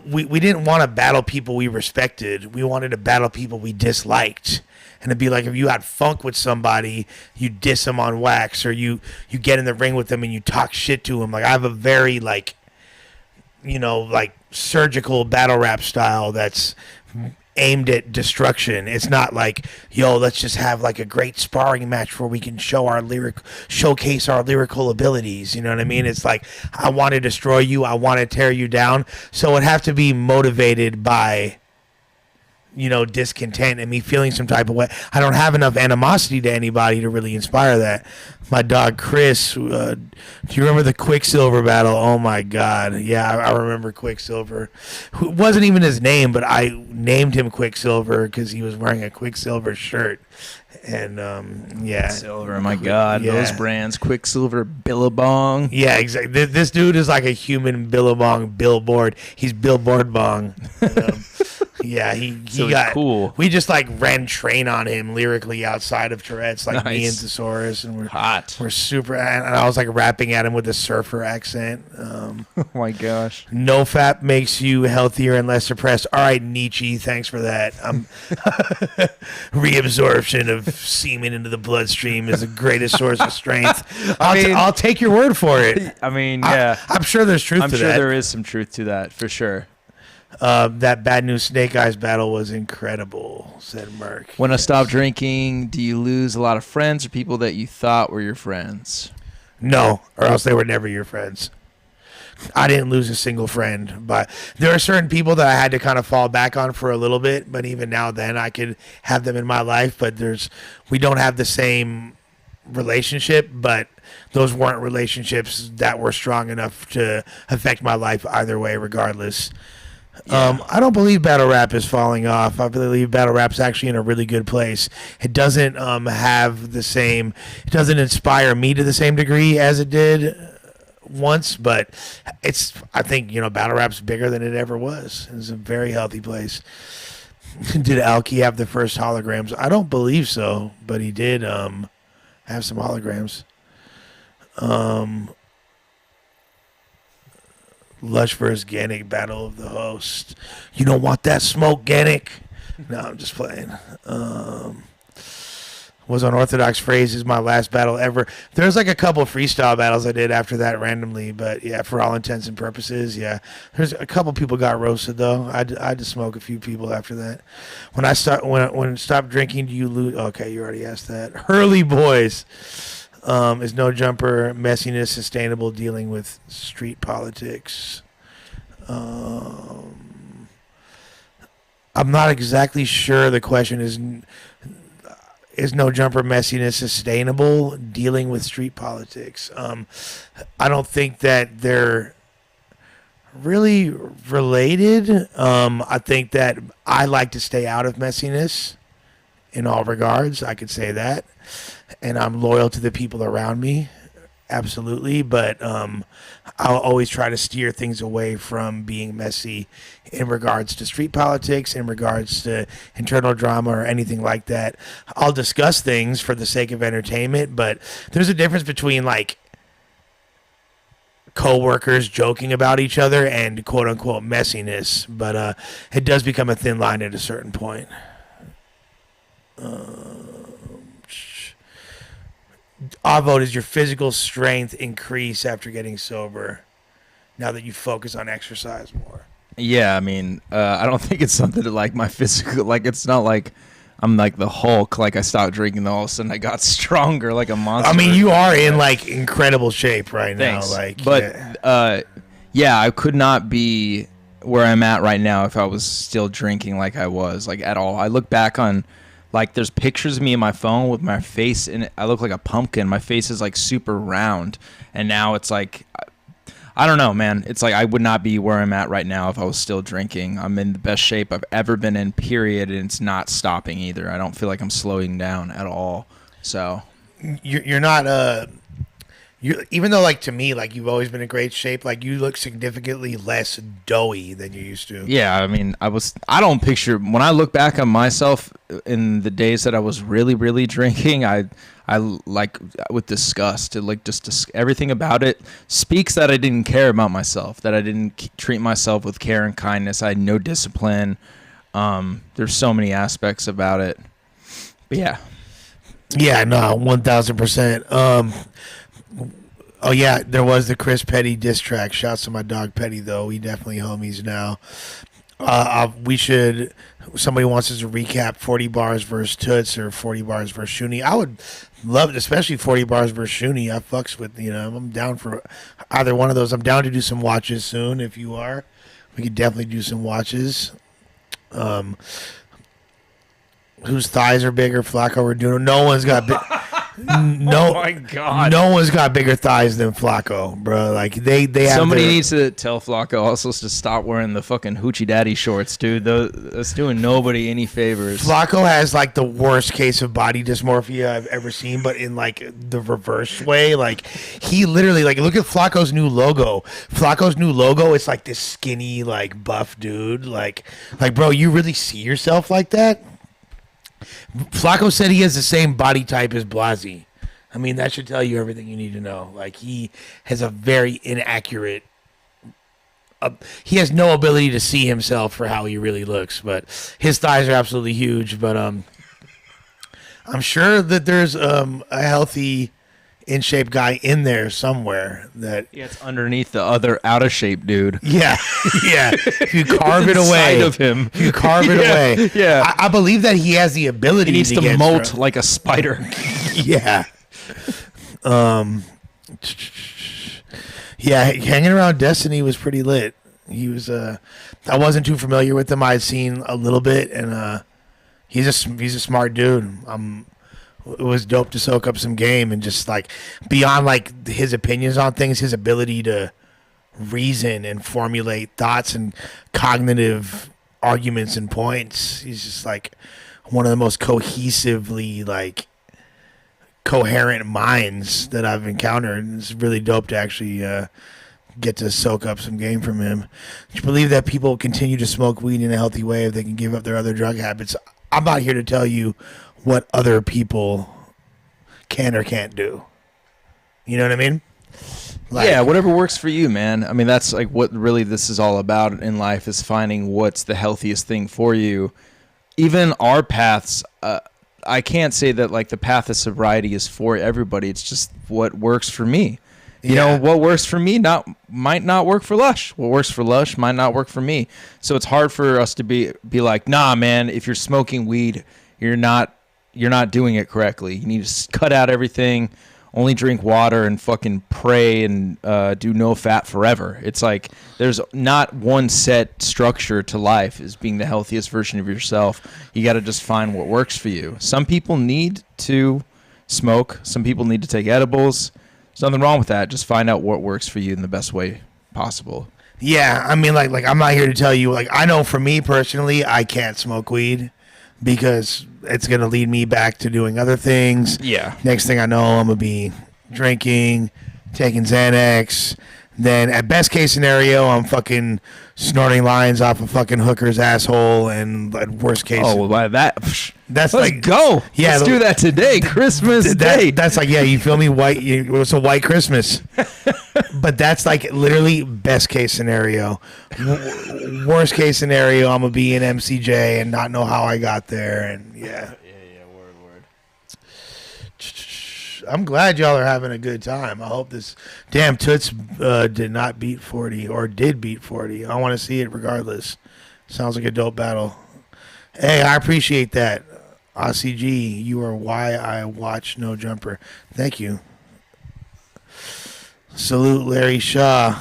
we didn't want to battle people we respected. We wanted to battle people we disliked. And it'd be like if you had funk with somebody, you diss them on wax, or you get in the ring with them and you talk shit to them. Like I have a very like surgical battle rap style that's aimed at destruction. It's not like, yo, let's just have like a great sparring match where we can showcase our lyrical abilities. You know what I mean? It's like, I want to destroy you. I want to tear you down. So it'd have to be motivated by discontent and me feeling some type of way. I don't have enough animosity to anybody to really inspire that. My dog Chris, do you remember the Quicksilver battle? Oh my God. Yeah, I remember Quicksilver. It wasn't even his name, but I named him Quicksilver because he was wearing a Quicksilver shirt. And yeah, Quicksilver, my God, yeah. those brands, Quicksilver, Billabong. Yeah, exactly. This dude is like a human Billabong billboard. He's Billboard Bong. Yeah, he So got cool. We just like ran train on him lyrically outside of Tourette's, like me and Nice. Thesaurus, and Hot. we're super. And I was like rapping at him with a surfer accent. Oh my gosh. No fap makes you healthier and less depressed. All right, Nietzsche, thanks for that. Reabsorption of semen into the bloodstream is the greatest source of strength. I'll take your word for it. I mean, yeah. I'm sure there's truth I'm to sure that. there is some truth to that, for sure. That Bad News Snake Eyes battle was incredible, said Merck. When I stop drinking, do you lose a lot of friends or people that you thought were your friends? No, or else they were never your friends. I didn't lose a single friend, but there are certain people that I had to kind of fall back on for a little bit. But even now, then I could have them in my life. But we don't have the same relationship. But those weren't relationships that were strong enough to affect my life either way, regardless. Yeah. I don't believe battle rap is falling off. I believe battle rap's actually in a really good place. It doesn't have the same. It doesn't inspire me to the same degree as it did once, but I think battle rap's bigger than it ever was. It's a very healthy place. Did Alki have the first holograms? I don't believe so, but he did have some holograms. Lush versus Gannick, battle of the host. You don't want that smoke, Gannick. No, I'm just playing. Was Unorthodox Phrases my last battle ever. There's like a couple freestyle battles I did after that randomly, but yeah, for all intents and purposes, yeah. There's a couple people got roasted though. I had to smoke a few people after that. When I stopped drinking, do you lose? Okay, you already asked that. Hurley Boys. Is no jumper messiness sustainable dealing with street politics? I'm not exactly sure. The question is no jumper messiness sustainable dealing with street politics? I don't think that they're really related. I think that I like to stay out of messiness in all regards. I could say that. And I'm loyal to the people around me, absolutely. But I'll always try to steer things away from being messy in regards to street politics, in regards to internal drama or anything like that. I'll discuss things for the sake of entertainment, but there's a difference between like co-workers joking about each other and quote unquote messiness. But it does become a thin line at a certain point. Avo, does your physical strength increase after getting sober now that you focus on exercise more? Yeah, I mean, I don't think it's something that like my physical, like it's not like I'm like the Hulk, like I stopped drinking, then all of a sudden I got stronger like a monster. I mean, you are in like incredible shape right Thanks. now. Like, but yeah, I could not be where I'm at right now if I was still drinking like I was, like at all. I look back on, like, there's pictures of me in my phone with my face in it. I look like a pumpkin. My face is like super round, and now it's like, I don't know, man. It's like I would not be where I'm at right now if I was still drinking. I'm in the best shape I've ever been in, period, and it's not stopping either. I don't feel like I'm slowing down at all. So you're not even though, like, to me, like, you've always been in great shape, like, you look significantly less doughy than you used to. yeah, I mean, I don't picture, when I look back on myself in the days that I was really, really drinking, I like with disgust. It like just everything about it speaks that I didn't care about myself, that I didn't treat myself with care and kindness. I had no discipline. There's so many aspects about it. But yeah. Yeah, no, 1,000%. Oh, yeah, there was the Chris Petty diss track. Shouts to my dog Petty, though. We definitely homies now. Somebody wants us to recap 40 bars versus Toots or 40 bars versus Shuni. I would love it, especially 40 bars versus Shuni. I fucks with, I'm down for either one of those. I'm down to do some watches soon if you are. We could definitely do some watches. whose thighs are bigger, Flacco or Duno? No one's got big. No, Oh my God. no one's got bigger thighs than Flacco, bro. Like they have. Somebody needs to tell Flacco also to stop wearing the fucking hoochie daddy shorts, dude. That's doing nobody any favors. Flacco has like the worst case of body dysmorphia I've ever seen, but in like the reverse way. Like he literally, like, look at Flacco's new logo. Flacco's new logo, it's like this skinny, like buff dude. Like bro, you really see yourself like that? Flacco said he has the same body type as Blasi. I mean, that should tell you everything you need to know. Like, he has a very inaccurate... he has no ability to see himself for how he really looks, but his thighs are absolutely huge. But I'm sure that there's a healthy, in-shape guy in there somewhere that... Yeah, it's underneath the other out-of-shape dude. Yeah, yeah. If you carve it away... of him. If you carve it away. Yeah. I believe that he has the ability He needs to get molt through. like a spider. Yeah. Yeah, hanging around Destiny was pretty lit. He was I wasn't too familiar with him. I had seen a little bit, and he's a smart dude. It was dope to soak up some game and just like beyond like his opinions on things, his ability to reason and formulate thoughts and cognitive arguments and points. He's just like one of the most cohesively like coherent minds that I've encountered. It's really dope to actually get to soak up some game from him. Do you believe that people continue to smoke weed in a healthy way if they can give up their other drug habits? I'm not here to tell you what other people can or can't do. You know what I mean? Like, yeah, whatever works for you, man. I mean, that's like what really this is all about in life, is finding what's the healthiest thing for you. Even our paths, I can't say that like the path of sobriety is for everybody. It's just what works for me. You know, what works for me might not work for Lush. What works for Lush might not work for me. So it's hard for us to be like, nah, man, if you're smoking weed, you're not doing it correctly. You need to cut out everything, only drink water, and fucking pray and do no fat forever. It's like there's not one set structure to life as being the healthiest version of yourself. You got to just find what works for you. Some people need to smoke. Some people need to take edibles. There's nothing wrong with that. Just find out what works for you in the best way possible. Yeah, I mean, like I'm not here to tell you. Like, I know for me personally, I can't smoke weed because it's gonna lead me back to doing other things. Yeah. Next thing I know, I'm gonna be drinking, taking Xanax. Then at best case scenario, I'm fucking snorting lines off a fucking hooker's asshole, and at worst case, Oh, well, that's let's like go. Yeah, Let's do that today. Christmas Day. That's like, yeah, you feel me? It's a white Christmas, but that's like literally best case scenario. Worst case scenario, I'm gonna be in MCJ and not know how I got there, and yeah. Word. I'm glad y'all are having a good time. I hope this damn Toots did not beat 40 or did beat 40. I want to see it regardless. Sounds like a dope battle. Hey, I appreciate that. RCG, you are why I watch No Jumper. Thank you. Salute Larry Shaw,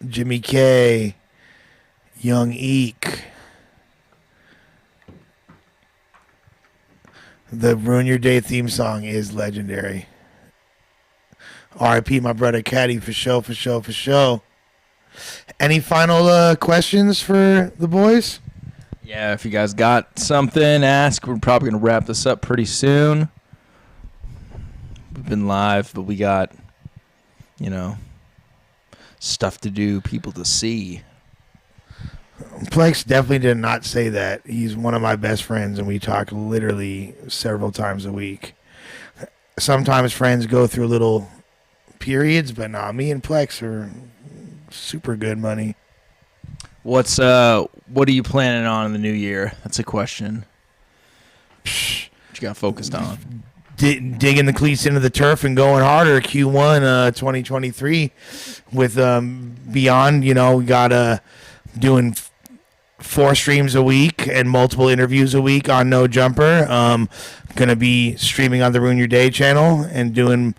Jimmy K, Young Eek. The Ruin Your Day theme song is legendary. R.I.P. my brother Caddy, for show. Any final questions for the boys? Yeah, if you guys got something, ask. We're probably going to wrap this up pretty soon. We've been live, but we got, stuff to do, people to see. Plex definitely did not say that. He's one of my best friends, and we talk literally several times a week. Sometimes friends go through little periods, but nah, me and Plex are super good money. What are you planning on in the new year? That's a question. What you got focused on? Digging the cleats into the turf and going harder. Q1 2023 with Beyond. We got doing 4 streams a week and multiple interviews a week on No Jumper. Gonna be streaming on the Ruin Your Day channel and doing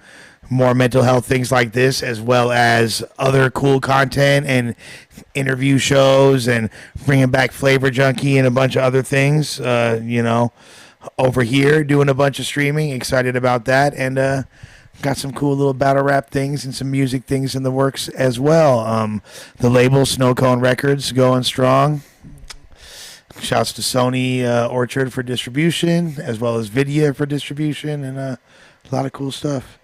more mental health things like this, as well as other cool content and interview shows, and bringing back Flavor Junkie and a bunch of other things. over here doing a bunch of streaming. Excited about that, and got some cool little battle rap things and some music things in the works as well. The label Snow Cone Records going strong. Shouts to Sony Orchard for distribution, as well as Vidya for distribution, and a lot of cool stuff.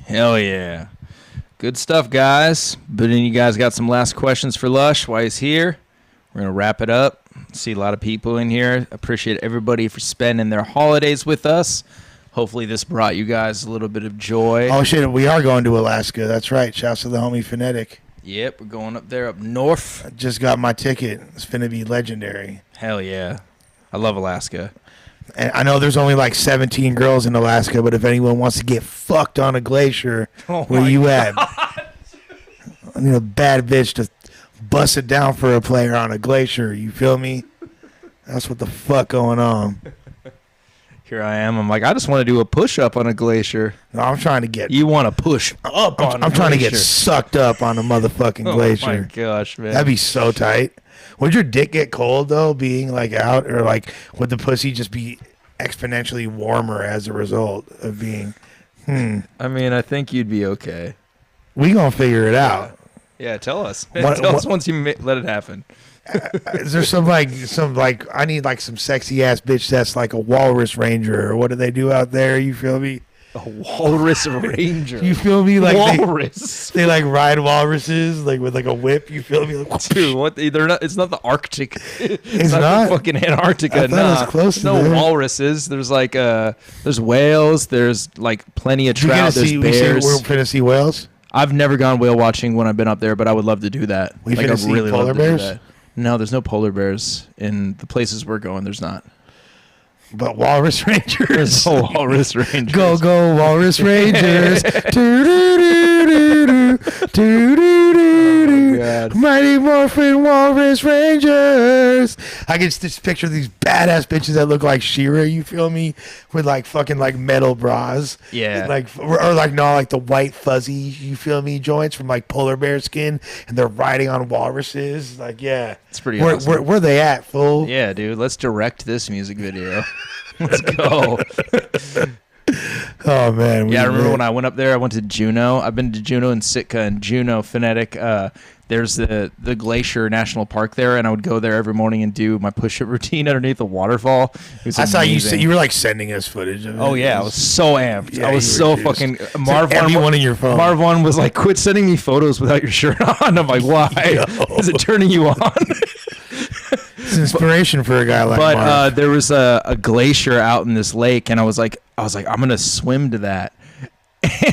Hell yeah. Good stuff, guys. But then you guys got some last questions for Lush while he's here. We're going to wrap it up. See a lot of people in here. Appreciate everybody for spending their holidays with us. Hopefully this brought you guys a little bit of joy. Oh, shit, we are going to Alaska. That's right. Shouts to the homie Phonetic. Yep, we're going up there up north. I just got my ticket. It's finna be legendary. Hell yeah. I love Alaska. And I know there's only like 17 girls in Alaska, but if anyone wants to get fucked on a glacier, where you at? I need a bad bitch to bust it down for a player on a glacier. You feel me? That's what the fuck going on. Here I am. I'm like, I just want to do a push-up on a glacier. No, I'm trying to get... You want to push up on a glacier. I'm trying to get sucked up on a motherfucking glacier. Oh, my gosh, man. That'd be so tight. Would your dick get cold, though, being, like, out? Or, like, would the pussy just be exponentially warmer as a result of being... I mean, I think you'd be okay. We gonna figure it out. Yeah, tell us. Tell us once you let it happen. Is there some I need like some sexy ass bitch that's like a walrus ranger, or what do they do out there? You feel me? A walrus ranger. You feel me? Like walrus. They like ride walruses like with like a whip. You feel me? Like, dude, what? They're not. It's not the Arctic. It's not the fucking Antarctica. I thought it was close to no there. walruses. There's like there's whales. There's like plenty of trout. There's bears. We're finna see whales. I've never gone whale watching when I've been up there, but I would love to do that. We finna see polar bears. No, there's no polar bears in the places we're going. There's not. But walrus rangers. There's no walrus rangers. Go, go, walrus rangers. Oh, Mighty Morphin Walrus Rangers. I can just picture these badass bitches that look like She-Ra, you feel me? With like fucking like metal bras. Yeah. Like, or like, no, like the white fuzzy, you feel me, joints from like polar bear skin, and they're riding on walruses. Like, yeah. It's pretty awesome. Where they at, fool? Yeah, dude. Let's direct this music video. Let's go. Oh, man. Yeah, I remember when I went up there, I went to Juneau. I've been to Juneau and Sitka and Juneau, Phonetic. There's the Glacier National Park there, and I would go there every morning and do my push-up routine underneath the waterfall. I saw you were like sending us footage of it. Oh, yeah. I was so amped. Yeah, I was so fucking... Everyone in your phone. Marv1 was like, quit sending me photos without your shirt on. I'm like, why? Is it turning you on? It's inspiration for a guy like Marv. But there was a glacier out in this lake, and I was like, I'm gonna swim to that.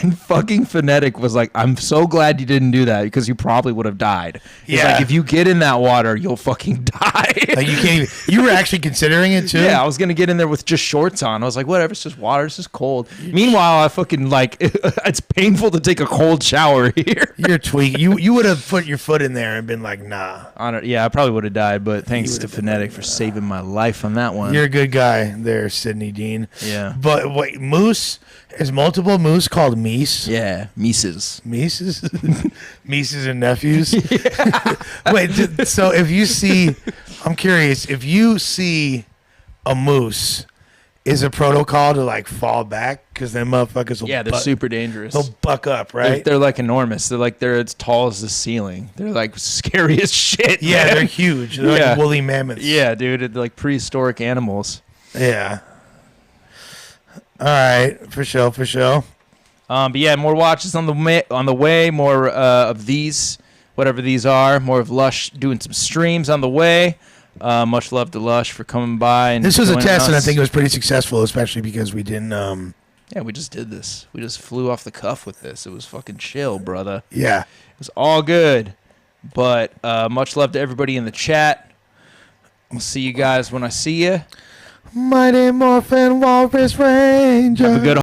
And fucking Phonetic was like, I'm so glad you didn't do that because you probably would have died. He's like, if you get in that water, you'll fucking die. Like you can't even. You were actually considering it too. Yeah, I was gonna get in there with just shorts on. I was like, whatever, it's just water, it's just cold. Meanwhile, I fucking like, it's painful to take a cold shower here. You're tweaking. You would have put your foot in there and been like, nah. Yeah, I probably would have died, but thanks to Phonetic for saving my life on that one. You're a good guy there, Sidney Dean. Yeah. But wait, moose. Is multiple moose called meese? Yeah, Mises. Mises? Mises and nephews? Yeah. Wait, so if you see, I'm curious, if you see a moose, is a protocol to like fall back? Because them motherfuckers will they're super dangerous. They'll buck up, right? They're like enormous. They're as tall as the ceiling. They're like scary as shit. Yeah, man. they're huge. They're like woolly mammoths. Yeah, dude. They're like prehistoric animals. Yeah. All right, for sure. But yeah, more watches on the way. More of these, whatever these are. More of Lush doing some streams on the way. Much love to Lush for coming by. And this was a test, and I think it was pretty successful, especially because we didn't. Yeah, we just did this. We just flew off the cuff with this. It was fucking chill, brother. Yeah, it was all good. But much love to everybody in the chat. I'll see you guys when I see you. Mighty Morphin Walrus Ranger. Have a good